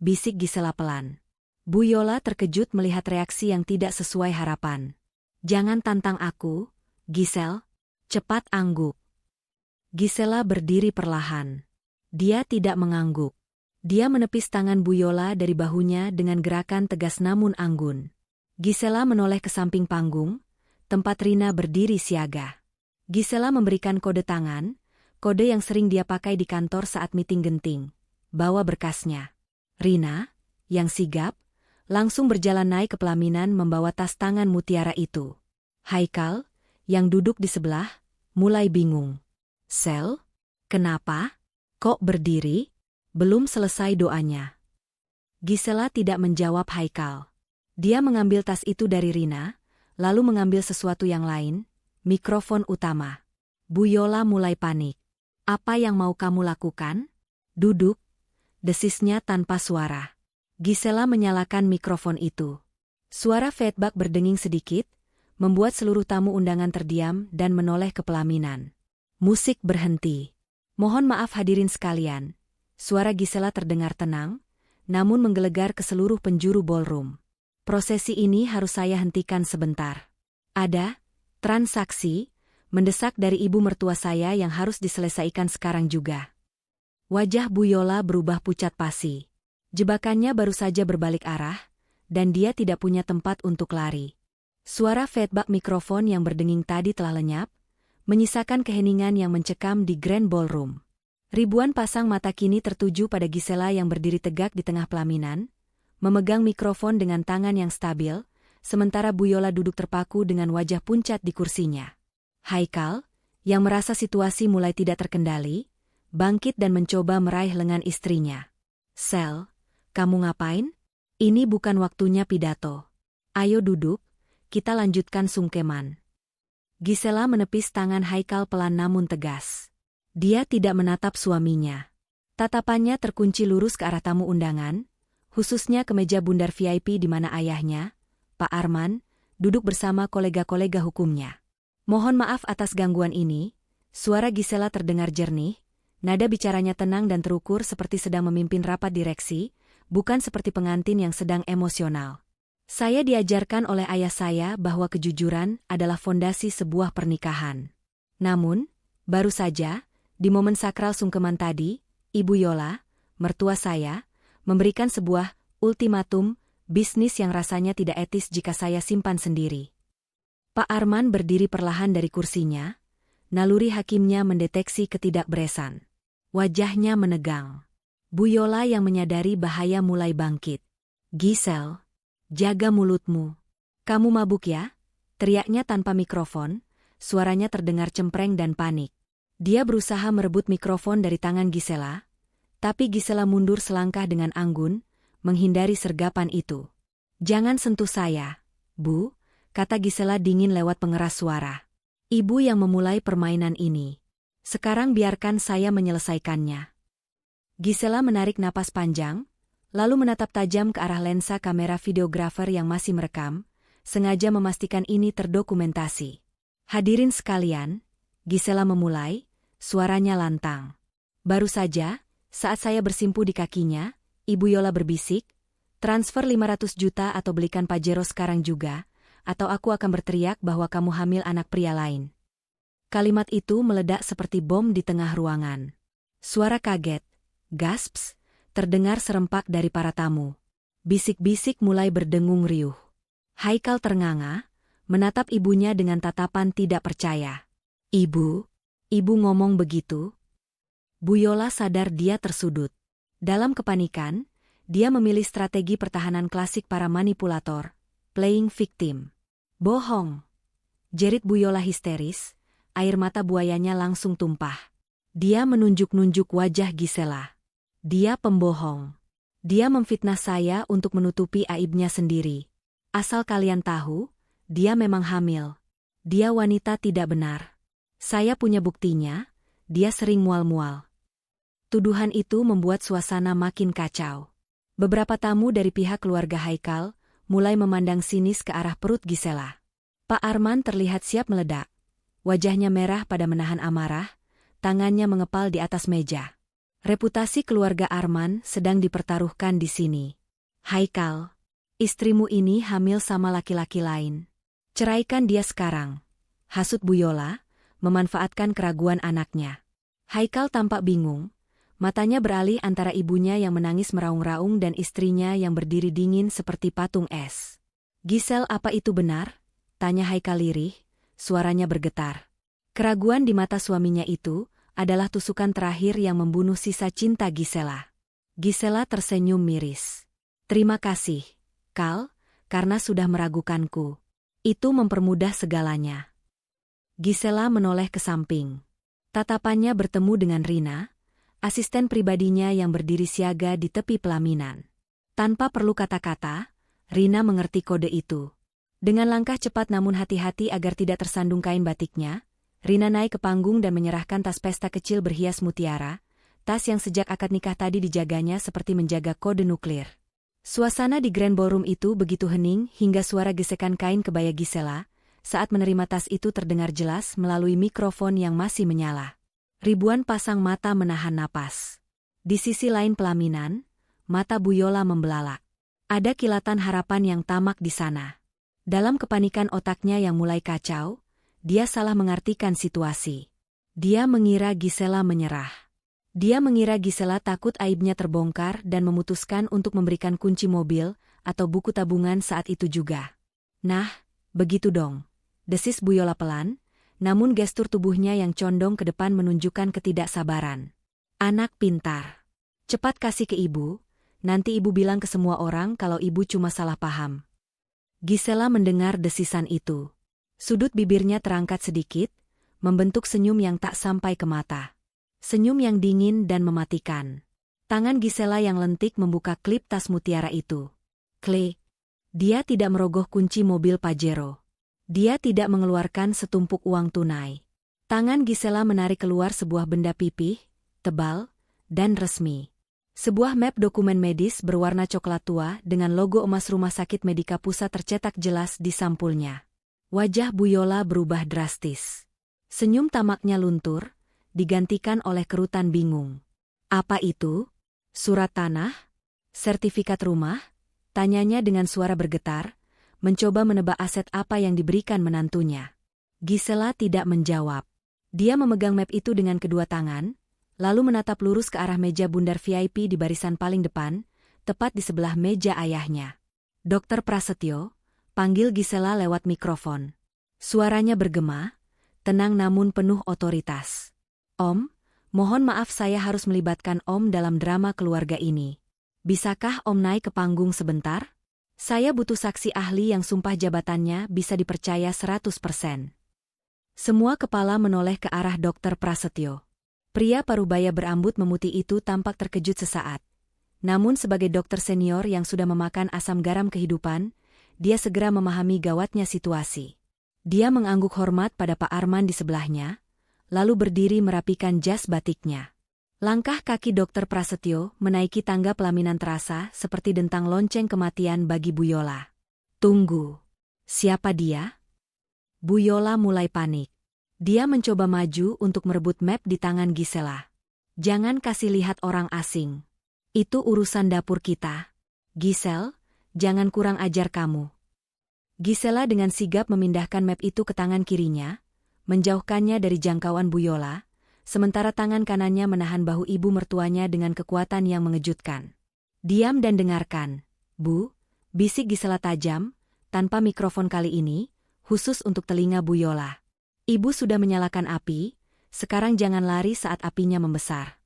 Bisik Gisela pelan. Bu Yola terkejut melihat reaksi yang tidak sesuai harapan. Jangan tantang aku, Gisel. Cepat angguk. Gisela berdiri perlahan. Dia tidak mengangguk. Dia menepis tangan Bu Yola dari bahunya dengan gerakan tegas namun anggun. Gisela menoleh ke samping panggung, tempat Rina berdiri siaga. Gisela memberikan kode tangan, kode yang sering dia pakai di kantor saat meeting genting. Bawa berkasnya. Rina, yang sigap, langsung berjalan naik ke pelaminan membawa tas tangan mutiara itu. Haikal, yang duduk di sebelah, mulai bingung. Sel? Kenapa? Kok berdiri? Belum selesai doanya. Gisela tidak menjawab Haikal. Dia mengambil tas itu dari Rina, lalu mengambil sesuatu yang lain, mikrofon utama. Bu Yola mulai panik. Apa yang mau kamu lakukan? Duduk, desisnya tanpa suara. Gisela menyalakan mikrofon itu. Suara feedback berdenging sedikit, membuat seluruh tamu undangan terdiam dan menoleh ke pelaminan. Musik berhenti. Mohon maaf hadirin sekalian. Suara Gisela terdengar tenang, namun menggelegar ke seluruh penjuru ballroom. Prosesi ini harus saya hentikan sebentar. Ada transaksi mendesak dari ibu mertua saya yang harus diselesaikan sekarang juga. Wajah Bu Yola berubah pucat pasi. Jebakannya baru saja berbalik arah, dan dia tidak punya tempat untuk lari. Suara feedback mikrofon yang berdenging tadi telah lenyap, menyisakan keheningan yang mencekam di Grand Ballroom. Ribuan pasang mata kini tertuju pada Gisela yang berdiri tegak di tengah pelaminan, memegang mikrofon dengan tangan yang stabil, sementara Bu Yola duduk terpaku dengan wajah pucat di kursinya. Haikal, yang merasa situasi mulai tidak terkendali, bangkit dan mencoba meraih lengan istrinya. Sel, kamu ngapain? Ini bukan waktunya pidato. Ayo duduk, kita lanjutkan sungkeman. Gisela menepis tangan Haikal pelan namun tegas. Dia tidak menatap suaminya. Tatapannya terkunci lurus ke arah tamu undangan, khususnya ke meja bundar VIP di mana ayahnya, Pak Arman, duduk bersama kolega-kolega hukumnya. Mohon maaf atas gangguan ini, Suara Gisela terdengar jernih, nada bicaranya tenang dan terukur seperti sedang memimpin rapat direksi, bukan seperti pengantin yang sedang emosional. Saya diajarkan oleh ayah saya bahwa kejujuran adalah fondasi sebuah pernikahan. Namun, baru saja, di momen sakral sungkeman tadi, Ibu Yola, mertua saya, memberikan sebuah ultimatum bisnis yang rasanya tidak etis jika saya simpan sendiri. Pak Arman berdiri perlahan dari kursinya, naluri hakimnya mendeteksi ketidakberesan. Wajahnya menegang. Bu Yola yang menyadari bahaya mulai bangkit. "Gisel, jaga mulutmu. Kamu mabuk ya?" Teriaknya tanpa mikrofon, suaranya terdengar cempreng dan panik. Dia berusaha merebut mikrofon dari tangan Gisela, tapi Gisela mundur selangkah dengan anggun, menghindari sergapan itu. "Jangan sentuh saya, Bu," kata Gisela dingin lewat pengeras suara. "Ibu yang memulai permainan ini. Sekarang biarkan saya menyelesaikannya." Gisela menarik napas panjang, lalu menatap tajam ke arah lensa kamera videografer yang masih merekam, sengaja memastikan ini terdokumentasi. "Hadirin sekalian," Gisela memulai, suaranya lantang. "Baru saja, saat saya bersimpu di kakinya, Ibu Yola berbisik, 'Transfer 500 juta atau belikan Pajero sekarang juga, atau aku akan berteriak bahwa kamu hamil anak pria lain.'" Kalimat itu meledak seperti bom di tengah ruangan. Suara kaget, gasps, terdengar serempak dari para tamu. Bisik-bisik mulai berdengung riuh. Haikal ternganga, menatap ibunya dengan tatapan tidak percaya. "Ibu ngomong begitu?" Bu Yola sadar dia tersudut. Dalam kepanikan, dia memilih strategi pertahanan klasik para manipulator, playing victim. "Bohong!" jerit Bu Yola histeris, air mata buayanya langsung tumpah. Dia menunjuk-nunjuk wajah Gisela. "Dia pembohong. Dia memfitnah saya untuk menutupi aibnya sendiri. Asal kalian tahu, dia memang hamil. Dia wanita tidak benar. Saya punya buktinya, dia sering mual-mual." Tuduhan itu membuat suasana makin kacau. Beberapa tamu dari pihak keluarga Haikal mulai memandang sinis ke arah perut Gisela. Pak Arman terlihat siap meledak. Wajahnya merah pada menahan amarah, tangannya mengepal di atas meja. Reputasi keluarga Arman sedang dipertaruhkan di sini. "Haikal, istrimu ini hamil sama laki-laki lain. Ceraikan dia sekarang," hasut Bu Yola, memanfaatkan keraguan anaknya. Haikal tampak bingung. Matanya beralih antara ibunya yang menangis meraung-raung dan istrinya yang berdiri dingin seperti patung es. "Gisel, apa itu benar?" tanya Haikal lirih, suaranya bergetar. Keraguan di mata suaminya itu adalah tusukan terakhir yang membunuh sisa cinta Gisela. Gisela tersenyum miris. "Terima kasih, Kal, karena sudah meragukanku. Itu mempermudah segalanya." Gisela menoleh ke samping. Tatapannya bertemu dengan Rina, asisten pribadinya yang berdiri siaga di tepi pelaminan. Tanpa perlu kata-kata, Rina mengerti kode itu. Dengan langkah cepat namun hati-hati agar tidak tersandung kain batiknya, Rina naik ke panggung dan menyerahkan tas pesta kecil berhias mutiara, tas yang sejak akad nikah tadi dijaganya seperti menjaga kode nuklir. Suasana di Grand Ballroom itu begitu hening hingga suara gesekan kain kebaya Gisela saat menerima tas itu terdengar jelas melalui mikrofon yang masih menyala. Ribuan pasang mata menahan napas. Di sisi lain pelaminan, mata Bu Yola membelalak. Ada kilatan harapan yang tamak di sana. Dalam kepanikan otaknya yang mulai kacau, dia salah mengartikan situasi. Dia mengira Gisela menyerah. Dia mengira Gisela takut aibnya terbongkar dan memutuskan untuk memberikan kunci mobil atau buku tabungan saat itu juga. "Nah, begitu dong," desis Bu Yola pelan, namun gestur tubuhnya yang condong ke depan menunjukkan ketidaksabaran. "Anak pintar. Cepat kasih ke ibu, nanti ibu bilang ke semua orang kalau ibu cuma salah paham." Gisela mendengar desisan itu. Sudut bibirnya terangkat sedikit, membentuk senyum yang tak sampai ke mata. Senyum yang dingin dan mematikan. Tangan Gisela yang lentik membuka klip tas mutiara itu. Klik. Dia tidak merogoh kunci mobil Pajero. Dia tidak mengeluarkan setumpuk uang tunai. Tangan Gisela menarik keluar sebuah benda pipih, tebal, dan resmi. Sebuah map dokumen medis berwarna coklat tua dengan logo emas Rumah Sakit Medika Pusat tercetak jelas di sampulnya. Wajah Bu Yola berubah drastis. Senyum tamaknya luntur, digantikan oleh kerutan bingung. Apa itu? Surat tanah? Sertifikat rumah? Tanyanya dengan suara bergetar, mencoba menebak aset apa yang diberikan menantunya. Gisela tidak menjawab. Dia memegang map itu dengan kedua tangan, lalu menatap lurus ke arah meja bundar VIP di barisan paling depan, tepat di sebelah meja ayahnya. Dokter Prasetyo, panggil Gisela lewat mikrofon. Suaranya bergema, tenang namun penuh otoritas. Om, mohon maaf saya harus melibatkan Om dalam drama keluarga ini. Bisakah Om naik ke panggung sebentar? Saya butuh saksi ahli yang sumpah jabatannya bisa dipercaya 100%. Semua kepala menoleh ke arah Dokter Prasetyo. Pria parubaya berambut memutih itu tampak terkejut sesaat. Namun sebagai dokter senior yang sudah memakan asam garam kehidupan, dia segera memahami gawatnya situasi. Dia mengangguk hormat pada Pak Arman di sebelahnya, lalu berdiri merapikan jas batiknya. Langkah kaki Dokter Prasetyo menaiki tangga pelaminan terasa seperti dentang lonceng kematian bagi Bu Yola. Tunggu. Siapa dia? Bu Yola mulai panik. Dia mencoba maju untuk merebut map di tangan Gisela. Jangan kasih lihat orang asing. Itu urusan dapur kita. Gisel, jangan kurang ajar kamu. Gisela dengan sigap memindahkan map itu ke tangan kirinya, menjauhkannya dari jangkauan Bu Yola, sementara tangan kanannya menahan bahu ibu mertuanya dengan kekuatan yang mengejutkan. Diam dan dengarkan, Bu, bisik Gisela tajam, tanpa mikrofon kali ini, khusus untuk telinga Bu Yola. Ibu sudah menyalakan api, sekarang jangan lari saat apinya membesar.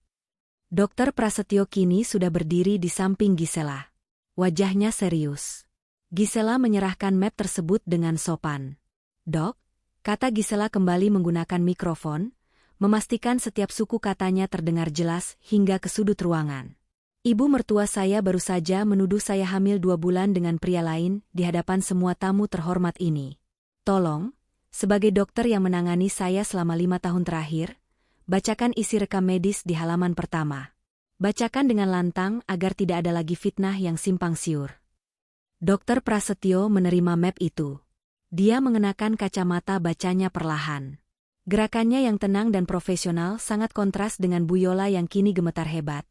Dokter Prasetyo kini sudah berdiri di samping Gisela. Wajahnya serius. Gisela menyerahkan map tersebut dengan sopan. Dok, kata Gisela kembali menggunakan mikrofon, memastikan setiap suku katanya terdengar jelas hingga ke sudut ruangan. Ibu mertua saya baru saja menuduh saya hamil 2 bulan dengan pria lain di hadapan semua tamu terhormat ini. Tolong, sebagai dokter yang menangani saya selama 5 tahun terakhir, bacakan isi rekam medis di halaman pertama. Bacakan dengan lantang agar tidak ada lagi fitnah yang simpang siur. Dokter Prasetyo menerima map itu. Dia mengenakan kacamata bacanya perlahan. Gerakannya yang tenang dan profesional sangat kontras dengan Bu Yola yang kini gemetar hebat.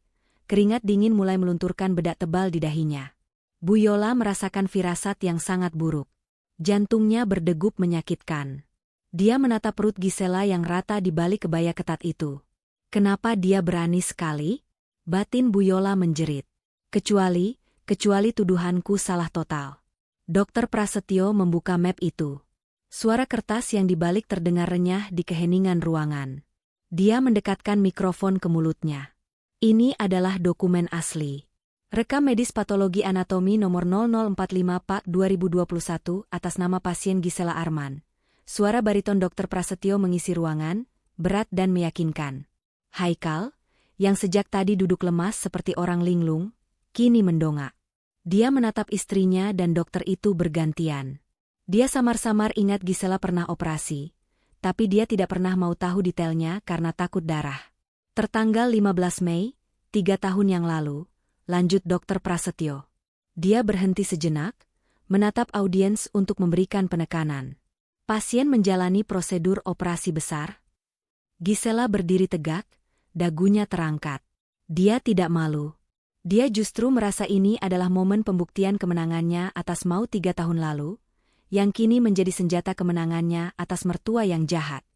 Keringat dingin mulai melunturkan bedak tebal di dahinya. Bu Yola merasakan firasat yang sangat buruk. Jantungnya berdegup menyakitkan. Dia menatap perut Gisela yang rata di balik kebaya ketat itu. Kenapa dia berani sekali? Batin Bu Yola menjerit. Kecuali tuduhanku salah total. Dokter Prasetyo membuka map itu. Suara kertas yang dibalik terdengar renyah di keheningan ruangan. Dia mendekatkan mikrofon ke mulutnya. Ini adalah dokumen asli. Rekam medis patologi anatomi nomor 0045/2021 atas nama pasien Gisela Arman. Suara bariton Dokter Prasetyo mengisi ruangan, berat dan meyakinkan. Haikal, yang sejak tadi duduk lemas seperti orang linglung, kini mendongak. Dia menatap istrinya dan dokter itu bergantian. Dia samar-samar ingat Gisela pernah operasi, tapi dia tidak pernah mau tahu detailnya karena takut darah. Tertanggal 15 Mei, 3 tahun yang lalu, lanjut Dokter Prasetyo. Dia berhenti sejenak, menatap audiens untuk memberikan penekanan. Pasien menjalani prosedur operasi besar. Gisela berdiri tegak, dagunya terangkat. Dia tidak malu. Dia justru merasa ini adalah momen pembuktian kemenangannya atas Mau 3 tahun lalu, yang kini menjadi senjata kemenangannya atas mertua yang jahat.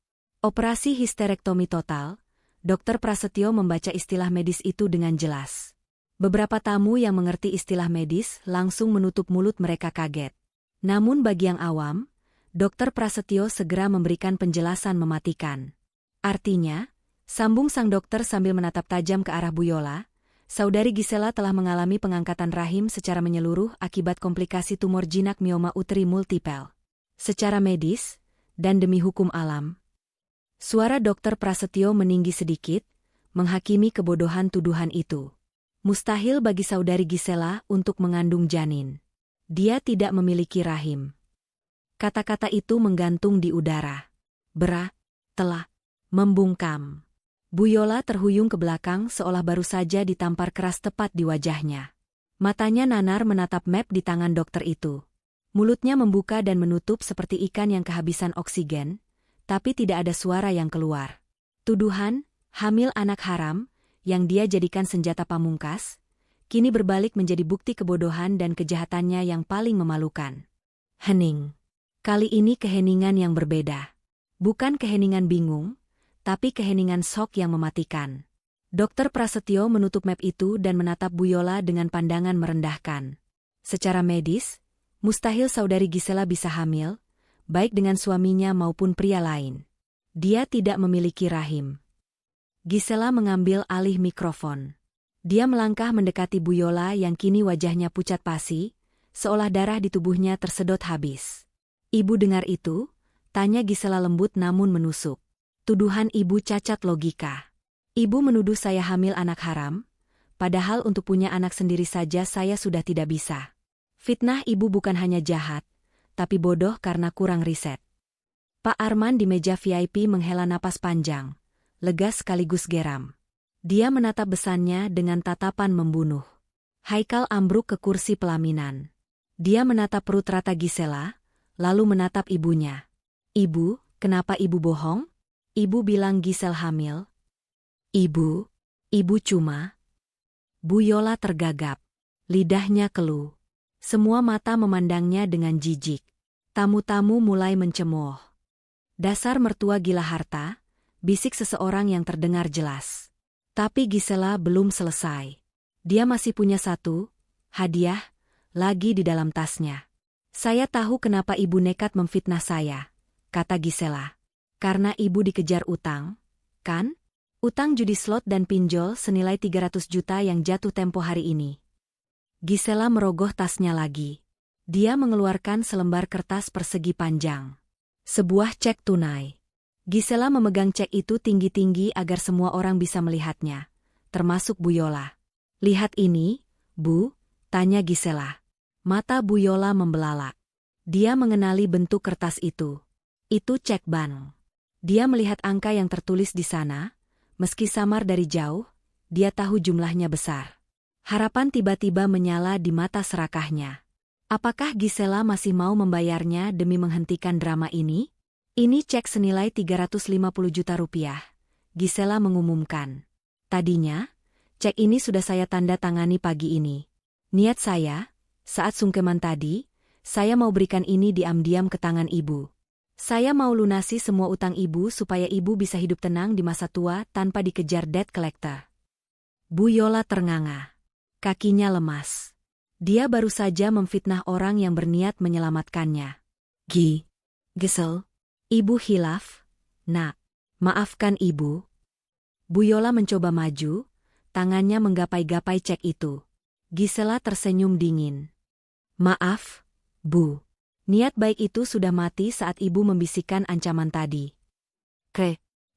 Operasi histerektomi total, Dokter Prasetyo membaca istilah medis itu dengan jelas. Beberapa tamu yang mengerti istilah medis langsung menutup mulut mereka kaget. Namun bagi yang awam, Dokter Prasetyo segera memberikan penjelasan mematikan. Artinya, sambung sang dokter sambil menatap tajam ke arah Bu Yola, saudari Gisela telah mengalami pengangkatan rahim secara menyeluruh akibat komplikasi tumor jinak mioma uteri multipel. Secara medis, dan demi hukum alam. Suara Dokter Prasetyo meninggi sedikit, menghakimi kebodohan tuduhan itu. Mustahil bagi saudari Gisela untuk mengandung janin. Dia tidak memiliki rahim. Kata-kata itu menggantung di udara. Telah membungkam. Bu Yola terhuyung ke belakang seolah baru saja ditampar keras tepat di wajahnya. Matanya nanar menatap map di tangan dokter itu. Mulutnya membuka dan menutup seperti ikan yang kehabisan oksigen, tapi tidak ada suara yang keluar. Tuduhan, hamil anak haram, yang dia jadikan senjata pamungkas, kini berbalik menjadi bukti kebodohan dan kejahatannya yang paling memalukan. Hening. Kali ini keheningan yang berbeda. Bukan keheningan bingung, tapi keheningan shock yang mematikan. Dokter Prasetyo menutup map itu dan menatap Bu Yola dengan pandangan merendahkan. Secara medis, mustahil saudari Gisela bisa hamil, baik dengan suaminya maupun pria lain. Dia tidak memiliki rahim. Gisela mengambil alih mikrofon. Dia melangkah mendekati Bu Yola yang kini wajahnya pucat pasi, seolah darah di tubuhnya tersedot habis. "Ibu dengar itu?" tanya Gisela lembut namun menusuk. Tuduhan ibu cacat logika. "Ibu menuduh saya hamil anak haram, padahal untuk punya anak sendiri saja saya sudah tidak bisa. Fitnah ibu bukan hanya jahat, tapi bodoh karena kurang riset." Pak Arman di meja VIP menghela napas panjang, lega sekaligus geram. Dia menatap besannya dengan tatapan membunuh. Haikal ambruk ke kursi pelaminan. Dia menatap perut rata Gisela, lalu menatap ibunya. "Ibu, kenapa ibu bohong? Ibu bilang Gisel hamil." Ibu cuma..." Bu Yola tergagap. Lidahnya keluh. Semua mata memandangnya dengan jijik. Tamu-tamu mulai mencemooh. "Dasar mertua gila harta," bisik seseorang yang terdengar jelas. Tapi Gisela belum selesai. Dia masih punya satu hadiah lagi di dalam tasnya. "Saya tahu kenapa ibu nekat memfitnah saya," kata Gisela. "Karena ibu dikejar utang, kan? Utang judi slot dan pinjol senilai 300 juta yang jatuh tempo hari ini." Gisela merogoh tasnya lagi. Dia mengeluarkan selembar kertas persegi panjang. Sebuah cek tunai. Gisela memegang cek itu tinggi-tinggi agar semua orang bisa melihatnya, termasuk Bu Yola. "Lihat ini, Bu," tanya Gisela. Mata Bu Yola membelalak. Dia mengenali bentuk kertas itu. Itu cek bank. Dia melihat angka yang tertulis di sana, meski samar dari jauh, dia tahu jumlahnya besar. Harapan tiba-tiba menyala di mata serakahnya. Apakah Gisela masih mau membayarnya demi menghentikan drama ini? "Ini cek senilai 350 juta rupiah, Gisela mengumumkan. "Tadinya, cek ini sudah saya tanda tangani pagi ini. Niat saya, saat sungkeman tadi, saya mau berikan ini diam-diam ke tangan ibu. Saya mau lunasi semua utang ibu supaya ibu bisa hidup tenang di masa tua tanpa dikejar debt collector." Bu Yola ternganga. Kakinya lemas. Dia baru saja memfitnah orang yang berniat menyelamatkannya. Gisel, ibu hilaf, nak. Maafkan ibu." Bu Yola mencoba maju, tangannya menggapai-gapai cek itu. Gisela tersenyum dingin. "Maaf, Bu. Niat baik itu sudah mati saat ibu membisikkan ancaman tadi."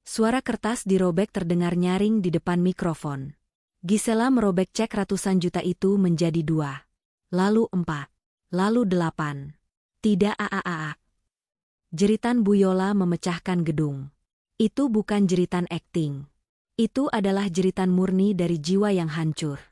Suara kertas dirobek terdengar nyaring di depan mikrofon. Gisela merobek cek ratusan juta itu menjadi 2. Lalu 4. Lalu 8. "Tidak aaaa." Jeritan Bu Yola memecahkan gedung. Itu bukan jeritan akting. Itu adalah jeritan murni dari jiwa yang hancur.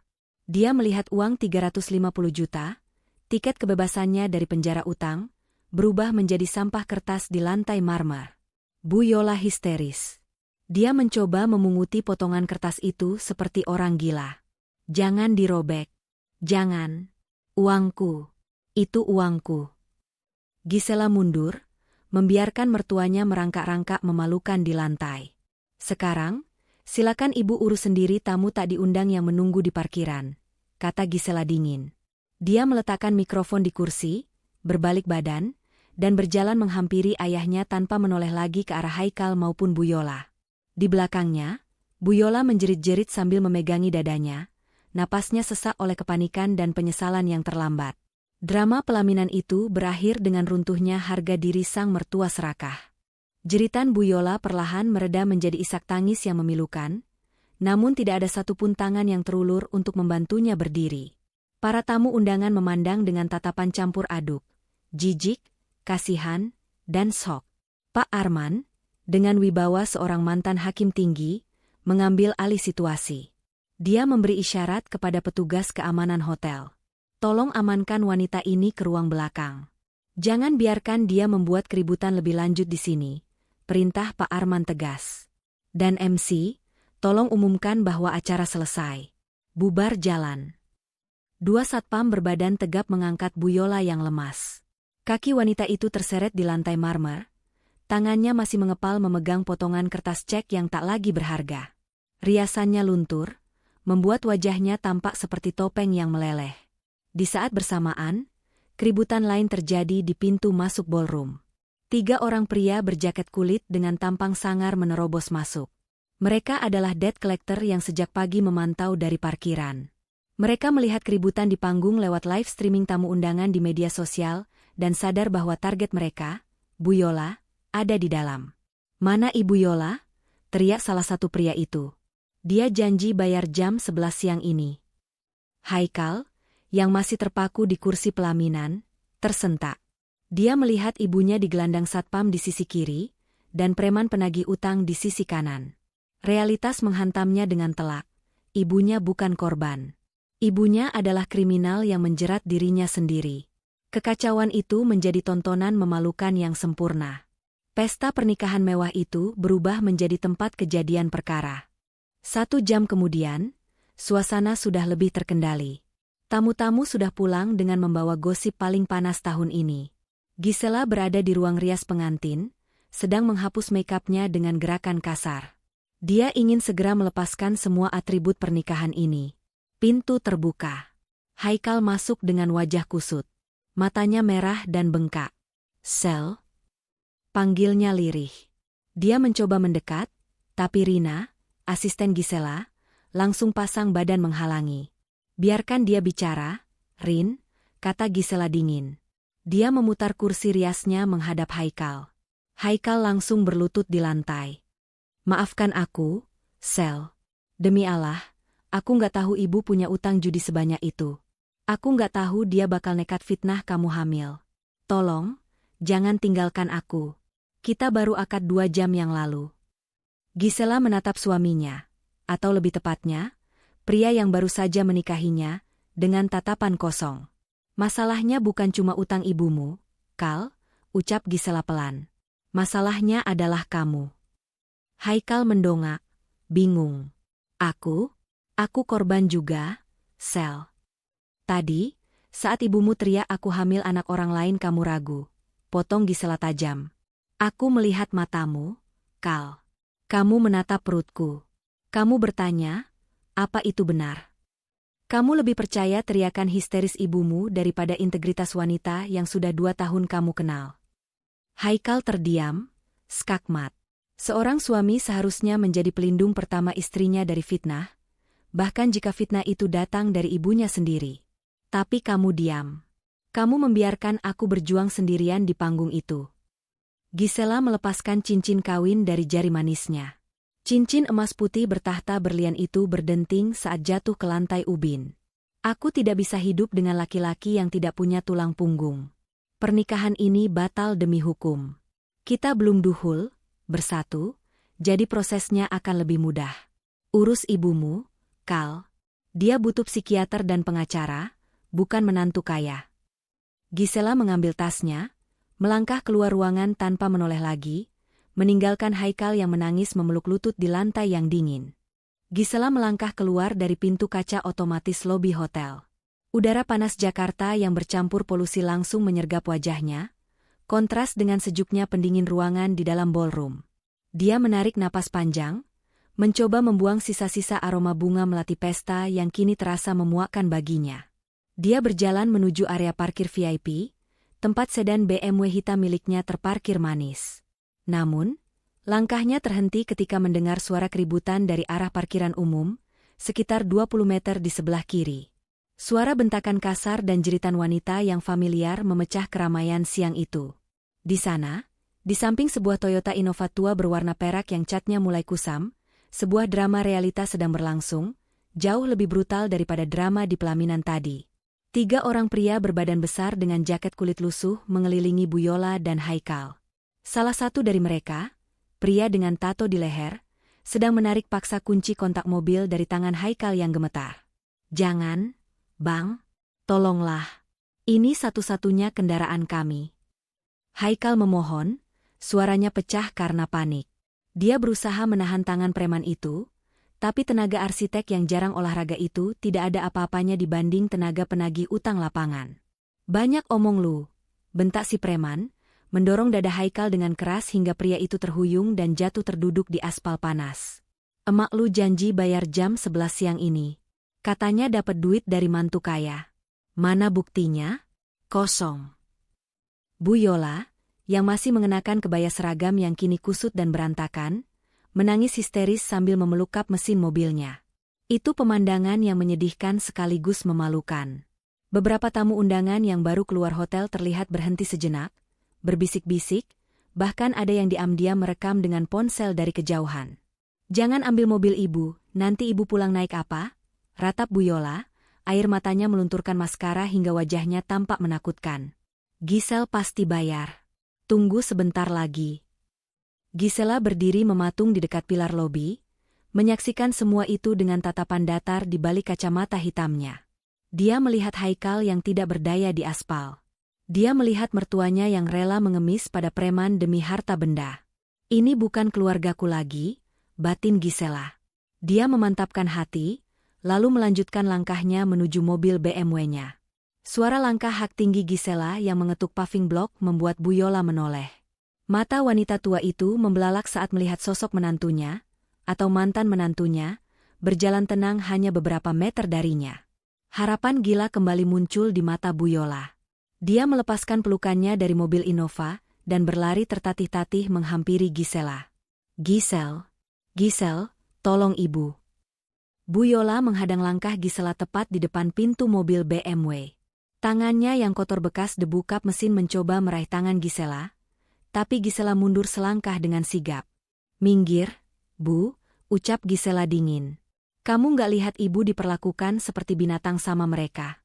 Dia melihat uang 350 juta, tiket kebebasannya dari penjara utang, berubah menjadi sampah kertas di lantai marmer. Bu Yola histeris. Dia mencoba memunguti potongan kertas itu seperti orang gila. "Jangan dirobek. Jangan. Uangku. Itu uangku." Gisela mundur, membiarkan mertuanya merangkak-rangkak memalukan di lantai. "Sekarang, silakan ibu urus sendiri tamu tak diundang yang menunggu di parkiran," kata Gisela dingin. Dia meletakkan mikrofon di kursi, berbalik badan, dan berjalan menghampiri ayahnya tanpa menoleh lagi ke arah Haikal maupun Bu Yola. Di belakangnya, Bu Yola menjerit-jerit sambil memegangi dadanya, napasnya sesak oleh kepanikan dan penyesalan yang terlambat. Drama pelaminan itu berakhir dengan runtuhnya harga diri sang mertua serakah. Jeritan Bu Yola perlahan mereda menjadi isak tangis yang memilukan, namun tidak ada satupun tangan yang terulur untuk membantunya berdiri. Para tamu undangan memandang dengan tatapan campur aduk, jijik, kasihan, dan shock. Pak Arman, dengan wibawa seorang mantan hakim tinggi, mengambil alih situasi. Dia memberi isyarat kepada petugas keamanan hotel. "Tolong amankan wanita ini ke ruang belakang. Jangan biarkan dia membuat keributan lebih lanjut di sini," perintah Pak Arman tegas. Dan MC, tolong umumkan bahwa acara selesai. Bubar jalan. Dua satpam berbadan tegap mengangkat Bu Yola yang lemas. Kaki wanita itu terseret di lantai marmer. Tangannya masih mengepal memegang potongan kertas cek yang tak lagi berharga. Riasannya luntur, membuat wajahnya tampak seperti topeng yang meleleh. Di saat bersamaan, keributan lain terjadi di pintu masuk ballroom. 3 orang pria berjaket kulit dengan tampang sangar menerobos masuk. Mereka adalah debt collector yang sejak pagi memantau dari parkiran. Mereka melihat keributan di panggung lewat live streaming tamu undangan di media sosial dan sadar bahwa target mereka, Bu Yola, ada di dalam. "Mana Ibu Yola?" teriak salah satu pria itu. "Dia janji bayar jam 11 siang ini." Haikal, yang masih terpaku di kursi pelaminan, tersentak. Dia melihat ibunya digelandang satpam di sisi kiri, dan preman penagih utang di sisi kanan. Realitas menghantamnya dengan telak. Ibunya bukan korban. Ibunya adalah kriminal yang menjerat dirinya sendiri. Kekacauan itu menjadi tontonan memalukan yang sempurna. Pesta pernikahan mewah itu berubah menjadi tempat kejadian perkara. 1 jam kemudian, suasana sudah lebih terkendali. Tamu-tamu sudah pulang dengan membawa gosip paling panas tahun ini. Gisela berada di ruang rias pengantin, sedang menghapus makeupnya dengan gerakan kasar. Dia ingin segera melepaskan semua atribut pernikahan ini. Pintu terbuka. Haikal masuk dengan wajah kusut. Matanya merah dan bengkak. "Sel?" panggilnya lirih. Dia mencoba mendekat, tapi Rina, asisten Gisela, langsung pasang badan menghalangi. "Biarkan dia bicara, Rin," kata Gisela dingin. Dia memutar kursi riasnya menghadap Haikal. Haikal langsung berlutut di lantai. "Maafkan aku, Sel. Demi Allah, aku nggak tahu ibu punya utang judi sebanyak itu. Aku nggak tahu dia bakal nekat fitnah kamu hamil. Tolong, jangan tinggalkan aku. Kita baru akad 2 jam yang lalu." Gisela menatap suaminya, atau lebih tepatnya, pria yang baru saja menikahinya, dengan tatapan kosong. "Masalahnya bukan cuma utang ibumu, Kal," ucap Gisela pelan. "Masalahnya adalah kamu." Haikal mendongak, bingung. Aku korban juga, Sel. Tadi, saat ibumu teriak aku hamil anak orang lain kamu ragu," potong Gisela tajam. "Aku melihat matamu, Kal. Kamu menatap perutku. Kamu bertanya, apa itu benar? Kamu lebih percaya teriakan histeris ibumu daripada integritas wanita yang sudah 2 tahun kamu kenal." Haikal terdiam, skakmat. Seorang suami seharusnya menjadi pelindung pertama istrinya dari fitnah, bahkan jika fitnah itu datang dari ibunya sendiri. Tapi kamu diam. Kamu membiarkan aku berjuang sendirian di panggung itu. Gisela melepaskan cincin kawin dari jari manisnya. Cincin emas putih bertahta berlian itu berdenting saat jatuh ke lantai ubin. "Aku tidak bisa hidup dengan laki-laki yang tidak punya tulang punggung. Pernikahan ini batal demi hukum. Kita belum duhul, bersatu, jadi prosesnya akan lebih mudah. Urus ibumu, Kal. Dia butuh psikiater dan pengacara, bukan menantu kaya." Gisela mengambil tasnya, melangkah keluar ruangan tanpa menoleh lagi, meninggalkan Haikal yang menangis memeluk lutut di lantai yang dingin. Gisela melangkah keluar dari pintu kaca otomatis lobi hotel. Udara panas Jakarta yang bercampur polusi langsung menyergap wajahnya, kontras dengan sejuknya pendingin ruangan di dalam ballroom. Dia menarik napas panjang, mencoba membuang sisa-sisa aroma bunga melati pesta yang kini terasa memuakkan baginya. Dia berjalan menuju area parkir VIP, tempat sedan BMW hitam miliknya terparkir manis. Namun, langkahnya terhenti ketika mendengar suara keributan dari arah parkiran umum, sekitar 20 meter di sebelah kiri. Suara bentakan kasar dan jeritan wanita yang familiar memecah keramaian siang itu. Di sana, di samping sebuah Toyota Innova tua berwarna perak yang catnya mulai kusam, sebuah drama realita sedang berlangsung, jauh lebih brutal daripada drama di pelaminan tadi. 3 orang pria berbadan besar dengan jaket kulit lusuh mengelilingi Bu Yola dan Haikal. Salah satu dari mereka, pria dengan tato di leher, sedang menarik paksa kunci kontak mobil dari tangan Haikal yang gemetar. "Jangan, Bang. Tolonglah. Ini satu-satunya kendaraan kami." Haikal memohon, suaranya pecah karena panik. Dia berusaha menahan tangan preman itu, tapi tenaga arsitek yang jarang olahraga itu tidak ada apa-apanya dibanding tenaga penagih utang lapangan. "Banyak omong lu," bentak si preman, mendorong dada Haikal dengan keras hingga pria itu terhuyung dan jatuh terduduk di aspal panas. "Emak lu janji bayar jam 11 siang ini. Katanya dapat duit dari mantu kaya. Mana buktinya?" "Kosong." Bu Yola, yang masih mengenakan kebaya seragam yang kini kusut dan berantakan, menangis histeris sambil memeluk kap mesin mobilnya. Itu pemandangan yang menyedihkan sekaligus memalukan. Beberapa tamu undangan yang baru keluar hotel terlihat berhenti sejenak, berbisik-bisik, bahkan ada yang diam-diam merekam dengan ponsel dari kejauhan. "Jangan ambil mobil ibu, nanti ibu pulang naik apa?" ratap Bu Yola, air matanya melunturkan maskara hingga wajahnya tampak menakutkan. "Gisel pasti bayar. Tunggu sebentar lagi." Gisela berdiri mematung di dekat pilar lobi, menyaksikan semua itu dengan tatapan datar di balik kacamata hitamnya. Dia melihat Haikal yang tidak berdaya di aspal. Dia melihat mertuanya yang rela mengemis pada preman demi harta benda. "Ini bukan keluargaku lagi," batin Gisela. Dia memantapkan hati, lalu melanjutkan langkahnya menuju mobil BMW-nya. Suara langkah hak tinggi Gisela yang mengetuk paving block membuat Bu Yola menoleh. Mata wanita tua itu membelalak saat melihat sosok menantunya, atau mantan menantunya, berjalan tenang hanya beberapa meter darinya. Harapan gila kembali muncul di mata Bu Yola. Dia melepaskan pelukannya dari mobil Innova dan berlari tertatih-tatih menghampiri Gisela. "Gisel, Gisel, tolong ibu." Bu Yola menghadang langkah Gisela tepat di depan pintu mobil BMW. Tangannya yang kotor bekas debu kap mesin mencoba meraih tangan Gisela, tapi Gisela mundur selangkah dengan sigap. "Minggir, Bu," ucap Gisela dingin. "Kamu nggak lihat ibu diperlakukan seperti binatang sama mereka?"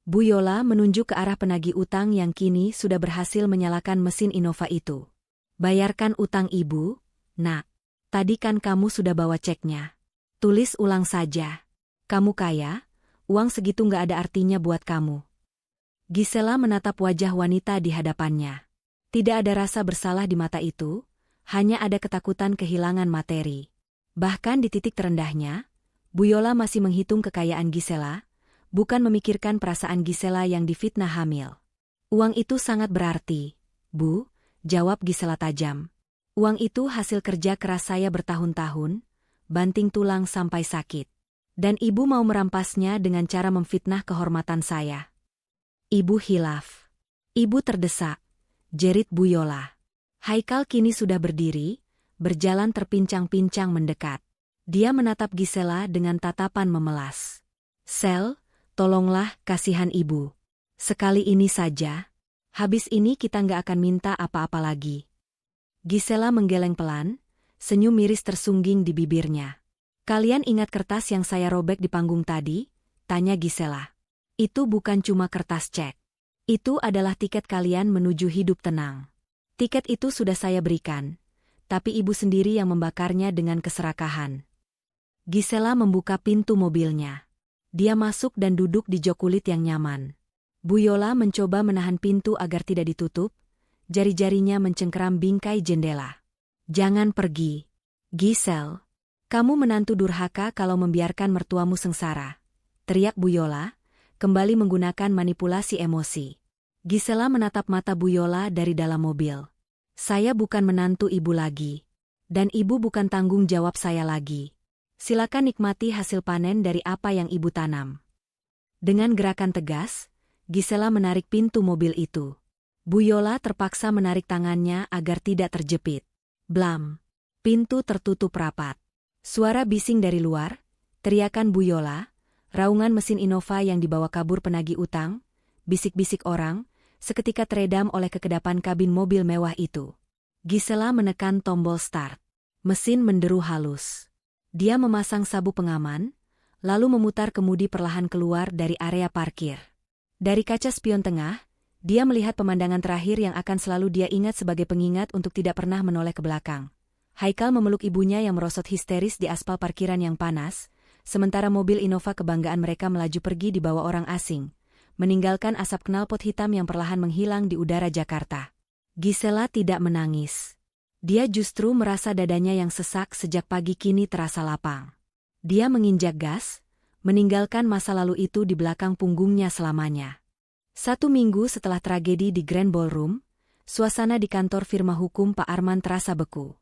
Bu Yola menunjuk ke arah penagih utang yang kini sudah berhasil menyalakan mesin Innova itu. "Bayarkan utang ibu, Nak. Tadi kan kamu sudah bawa ceknya. Tulis ulang saja. Kamu kaya, uang segitu nggak ada artinya buat kamu." Gisela menatap wajah wanita di hadapannya. Tidak ada rasa bersalah di mata itu, hanya ada ketakutan kehilangan materi. Bahkan di titik terendahnya, Bu Yola masih menghitung kekayaan Gisela, bukan memikirkan perasaan Gisela yang difitnah hamil. "Uang itu sangat berarti, Bu," jawab Gisela tajam. "Uang itu hasil kerja keras saya bertahun-tahun, banting tulang sampai sakit. Dan ibu mau merampasnya dengan cara memfitnah kehormatan saya." "Ibu hilaf. Ibu terdesak," jerit Bu Yola. Haikal kini sudah berdiri, berjalan terpincang-pincang mendekat. Dia menatap Gisela dengan tatapan memelas. "Sel, tolonglah, kasihan ibu. Sekali ini saja. Habis ini kita nggak akan minta apa-apa lagi." Gisela menggeleng pelan, senyum miris tersungging di bibirnya. "Kalian ingat kertas yang saya robek di panggung tadi?" tanya Gisela. "Itu bukan cuma kertas cek. Itu adalah tiket kalian menuju hidup tenang. Tiket itu sudah saya berikan, tapi ibu sendiri yang membakarnya dengan keserakahan." Gisela membuka pintu mobilnya. Dia masuk dan duduk di jok kulit yang nyaman. Bu Yola mencoba menahan pintu agar tidak ditutup, jari-jarinya mencengkeram bingkai jendela. "Jangan pergi. Gisel, kamu menantu durhaka kalau membiarkan mertuamu sengsara," teriak Bu Yola, kembali menggunakan manipulasi emosi. Gisela menatap mata Bu Yola dari dalam mobil. "Saya bukan menantu ibu lagi. Dan ibu bukan tanggung jawab saya lagi. Silakan nikmati hasil panen dari apa yang ibu tanam." Dengan gerakan tegas, Gisela menarik pintu mobil itu. Bu Yola terpaksa menarik tangannya agar tidak terjepit. Blam! Pintu tertutup rapat. Suara bising dari luar, teriakan Bu Yola, raungan mesin Innova yang dibawa kabur penagih utang, bisik-bisik orang, seketika teredam oleh kekedapan kabin mobil mewah itu. Gisela menekan tombol start. Mesin menderu halus. Dia memasang sabuk pengaman, lalu memutar kemudi perlahan keluar dari area parkir. Dari kaca spion tengah, dia melihat pemandangan terakhir yang akan selalu dia ingat sebagai pengingat untuk tidak pernah menoleh ke belakang. Haikal memeluk ibunya yang merosot histeris di aspal parkiran yang panas, sementara mobil Innova kebanggaan mereka melaju pergi di bawah orang asing, meninggalkan asap knalpot hitam yang perlahan menghilang di udara Jakarta. Gisela tidak menangis. Dia justru merasa dadanya yang sesak sejak pagi kini terasa lapang. Dia menginjak gas, meninggalkan masa lalu itu di belakang punggungnya selamanya. 1 minggu setelah tragedi di Grand Ballroom, suasana di kantor firma hukum Pak Arman terasa beku.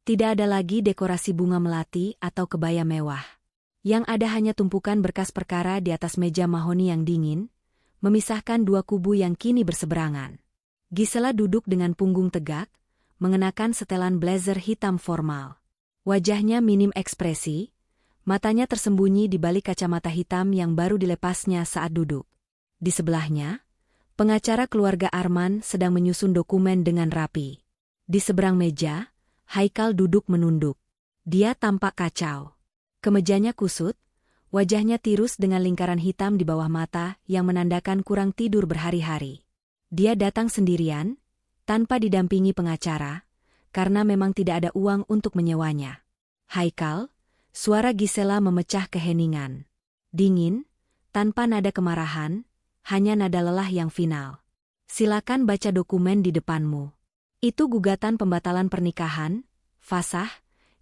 Tidak ada lagi dekorasi bunga melati atau kebaya mewah. Yang ada hanya tumpukan berkas perkara di atas meja mahoni yang dingin, memisahkan dua kubu yang kini berseberangan. Gisela duduk dengan punggung tegak, mengenakan setelan blazer hitam formal. Wajahnya minim ekspresi, matanya tersembunyi di balik kacamata hitam yang baru dilepasnya saat duduk. Di sebelahnya, pengacara keluarga Arman sedang menyusun dokumen dengan rapi. Di seberang meja, Haikal duduk menunduk. Dia tampak kacau. Kemejanya kusut, wajahnya tirus dengan lingkaran hitam di bawah mata yang menandakan kurang tidur berhari-hari. Dia datang sendirian, tanpa didampingi pengacara, karena memang tidak ada uang untuk menyewanya. Haikal, suara Gisela memecah keheningan. Dingin, tanpa nada kemarahan, hanya nada lelah yang final. Silakan baca dokumen di depanmu. Itu gugatan pembatalan pernikahan, fasah,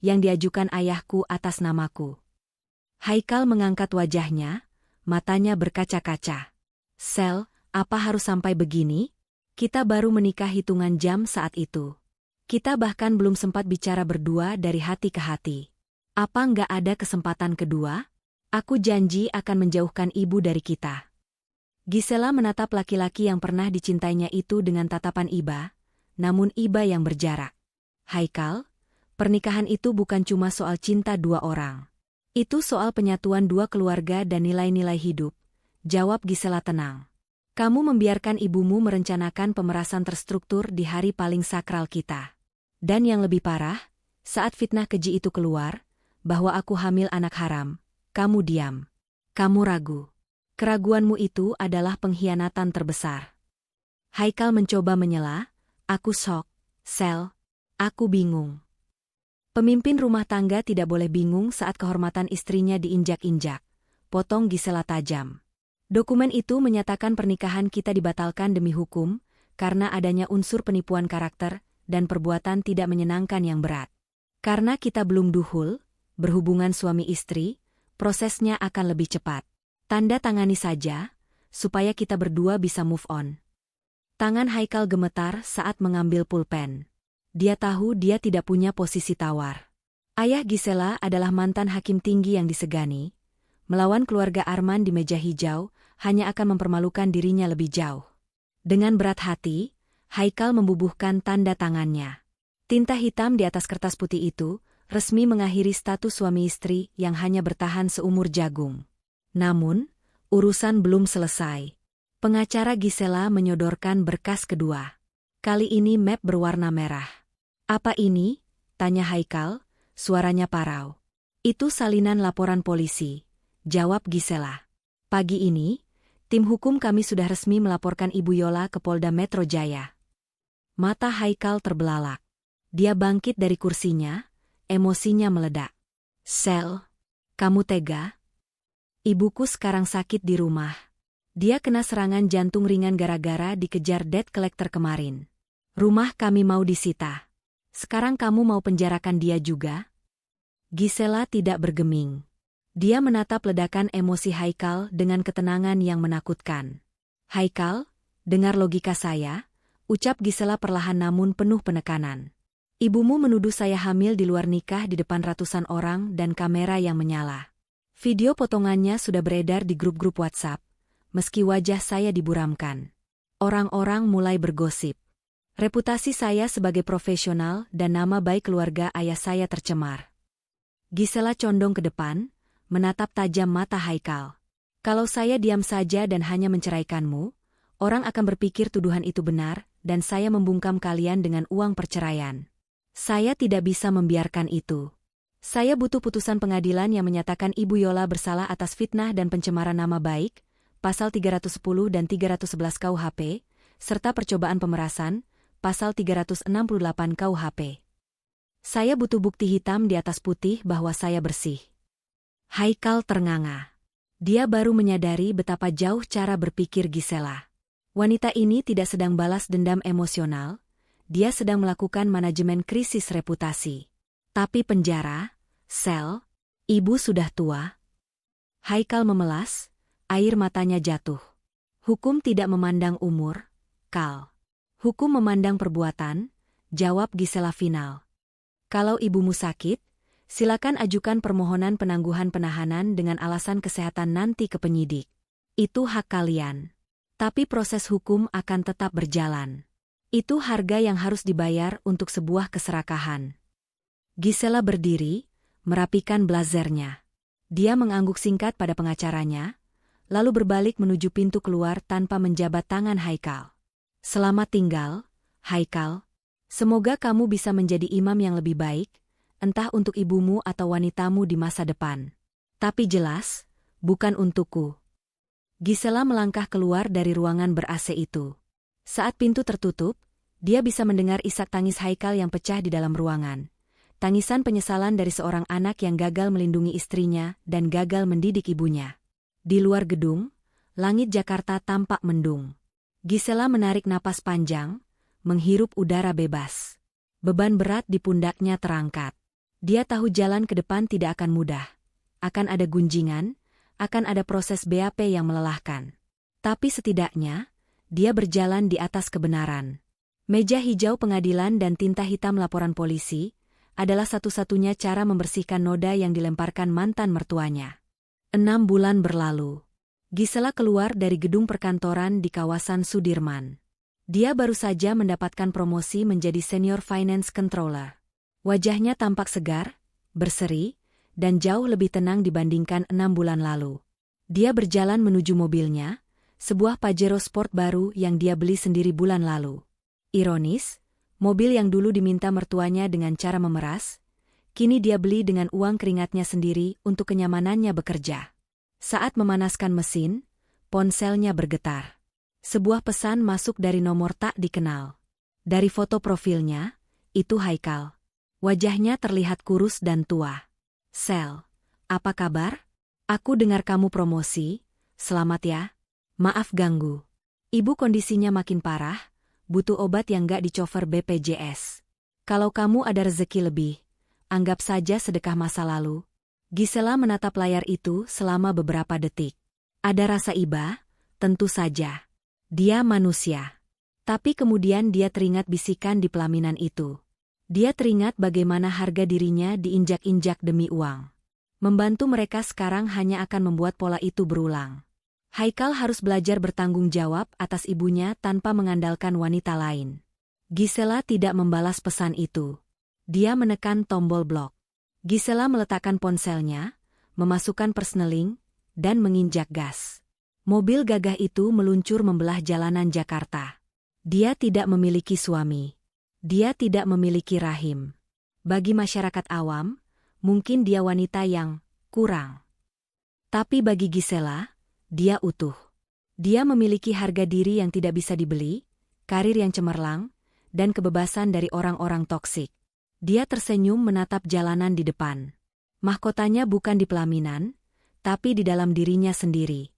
yang diajukan ayahku atas namaku. Haikal mengangkat wajahnya, matanya berkaca-kaca. Sel, apa harus sampai begini? Kita baru menikah hitungan jam saat itu. Kita bahkan belum sempat bicara berdua dari hati ke hati. Apa nggak ada kesempatan kedua? Aku janji akan menjauhkan ibu dari kita. Gisela menatap laki-laki yang pernah dicintainya itu dengan tatapan iba, namun iba yang berjarak. Haikal, pernikahan itu bukan cuma soal cinta dua orang. Itu soal penyatuan dua keluarga dan nilai-nilai hidup, jawab Gisela tenang. Kamu membiarkan ibumu merencanakan pemerasan terstruktur di hari paling sakral kita. Dan yang lebih parah, saat fitnah keji itu keluar, bahwa aku hamil anak haram, kamu diam. Kamu ragu. Keraguanmu itu adalah pengkhianatan terbesar. Haikal mencoba menyela, aku shock, Sel, aku bingung. Pemimpin rumah tangga tidak boleh bingung saat kehormatan istrinya diinjak-injak, potong Gisela tajam. Dokumen itu menyatakan pernikahan kita dibatalkan demi hukum, karena adanya unsur penipuan karakter dan perbuatan tidak menyenangkan yang berat. Karena kita belum duhul, berhubungan suami istri, prosesnya akan lebih cepat. Tanda tangani saja, supaya kita berdua bisa move on. Tangan Haikal gemetar saat mengambil pulpen. Dia tahu dia tidak punya posisi tawar. Ayah Gisela adalah mantan hakim tinggi yang disegani. Melawan keluarga Arman di meja hijau, hanya akan mempermalukan dirinya lebih jauh. Dengan berat hati, Haikal membubuhkan tanda tangannya. Tinta hitam di atas kertas putih itu, resmi mengakhiri status suami istri yang hanya bertahan seumur jagung. Namun, urusan belum selesai. Pengacara Gisela menyodorkan berkas kedua. Kali ini map berwarna merah. Apa ini? Tanya Haikal, suaranya parau. Itu salinan laporan polisi, jawab Gisela. Pagi ini, tim hukum kami sudah resmi melaporkan Ibu Yola ke Polda Metro Jaya. Mata Haikal terbelalak. Dia bangkit dari kursinya, emosinya meledak. Sel, kamu tega? Ibuku sekarang sakit di rumah. Dia kena serangan jantung ringan gara-gara dikejar debt collector kemarin. Rumah kami mau disita. Sekarang kamu mau penjarakan dia juga? Gisela tidak bergeming. Dia menatap ledakan emosi Haikal dengan ketenangan yang menakutkan. Haikal, dengar logika saya, ucap Gisela perlahan namun penuh penekanan. Ibumu menuduh saya hamil di luar nikah di depan ratusan orang dan kamera yang menyala. Video potongannya sudah beredar di grup-grup WhatsApp, meski wajah saya diburamkan. Orang-orang mulai bergosip. Reputasi saya sebagai profesional dan nama baik keluarga ayah saya tercemar. Gisela condong ke depan, menatap tajam mata Haikal. Kalau saya diam saja dan hanya menceraikanmu, orang akan berpikir tuduhan itu benar, dan saya membungkam kalian dengan uang perceraian. Saya tidak bisa membiarkan itu. Saya butuh putusan pengadilan yang menyatakan Ibu Yola bersalah atas fitnah dan pencemaran nama baik, pasal 310 dan 311 KUHP, serta percobaan pemerasan, pasal 368 KUHP. Saya butuh bukti hitam di atas putih bahwa saya bersih. Haikal ternganga. Dia baru menyadari betapa jauh cara berpikir Gisela. Wanita ini tidak sedang balas dendam emosional, dia sedang melakukan manajemen krisis reputasi. Tapi penjara, sel, ibu sudah tua. Haikal memelas, air matanya jatuh. Hukum tidak memandang umur, Kal. Hukum memandang perbuatan, jawab Gisela final. Kalau ibumu sakit, silakan ajukan permohonan penangguhan penahanan dengan alasan kesehatan nanti ke penyidik. Itu hak kalian. Tapi proses hukum akan tetap berjalan. Itu harga yang harus dibayar untuk sebuah keserakahan. Gisela berdiri, merapikan blazernya. Dia mengangguk singkat pada pengacaranya, lalu berbalik menuju pintu keluar tanpa menjabat tangan Haikal. Selamat tinggal, Haikal. Semoga kamu bisa menjadi imam yang lebih baik, entah untuk ibumu atau wanitamu di masa depan. Tapi jelas, bukan untukku. Gisela melangkah keluar dari ruangan ber-AC itu. Saat pintu tertutup, dia bisa mendengar isak tangis Haikal yang pecah di dalam ruangan. Tangisan penyesalan dari seorang anak yang gagal melindungi istrinya dan gagal mendidik ibunya. Di luar gedung, langit Jakarta tampak mendung. Gisela menarik napas panjang, menghirup udara bebas. Beban berat di pundaknya terangkat. Dia tahu jalan ke depan tidak akan mudah. Akan ada gunjingan, akan ada proses BAP yang melelahkan. Tapi setidaknya, dia berjalan di atas kebenaran. Meja hijau pengadilan dan tinta hitam laporan polisi adalah satu-satunya cara membersihkan noda yang dilemparkan mantan mertuanya. 6 bulan berlalu. Gisela keluar dari gedung perkantoran di kawasan Sudirman. Dia baru saja mendapatkan promosi menjadi Senior Finance Controller. Wajahnya tampak segar, berseri, dan jauh lebih tenang dibandingkan 6 bulan lalu. Dia berjalan menuju mobilnya, sebuah Pajero Sport baru yang dia beli sendiri bulan lalu. Ironis, mobil yang dulu diminta mertuanya dengan cara memeras, kini dia beli dengan uang keringatnya sendiri untuk kenyamanannya bekerja. Saat memanaskan mesin, ponselnya bergetar. Sebuah pesan masuk dari nomor tak dikenal. Dari foto profilnya, itu Haikal. Wajahnya terlihat kurus dan tua. Sel, apa kabar? Aku dengar kamu promosi, selamat ya. Maaf ganggu. Ibu kondisinya makin parah, butuh obat yang gak dicover BPJS. Kalau kamu ada rezeki lebih, anggap saja sedekah masa lalu. Gisela menatap layar itu selama beberapa detik. Ada rasa iba? Tentu saja. Dia manusia. Tapi kemudian dia teringat bisikan di pelaminan itu. Dia teringat bagaimana harga dirinya diinjak-injak demi uang. Membantu mereka sekarang hanya akan membuat pola itu berulang. Haikal harus belajar bertanggung jawab atas ibunya tanpa mengandalkan wanita lain. Gisela tidak membalas pesan itu. Dia menekan tombol blok. Gisela meletakkan ponselnya, memasukkan persneling, dan menginjak gas. Mobil gagah itu meluncur membelah jalanan Jakarta. Dia tidak memiliki suami. Dia tidak memiliki rahim. Bagi masyarakat awam, mungkin dia wanita yang kurang. Tapi bagi Gisela, dia utuh. Dia memiliki harga diri yang tidak bisa dibeli, karir yang cemerlang, dan kebebasan dari orang-orang toksik. Dia tersenyum menatap jalanan di depan. Mahkotanya bukan di pelaminan, tapi di dalam dirinya sendiri.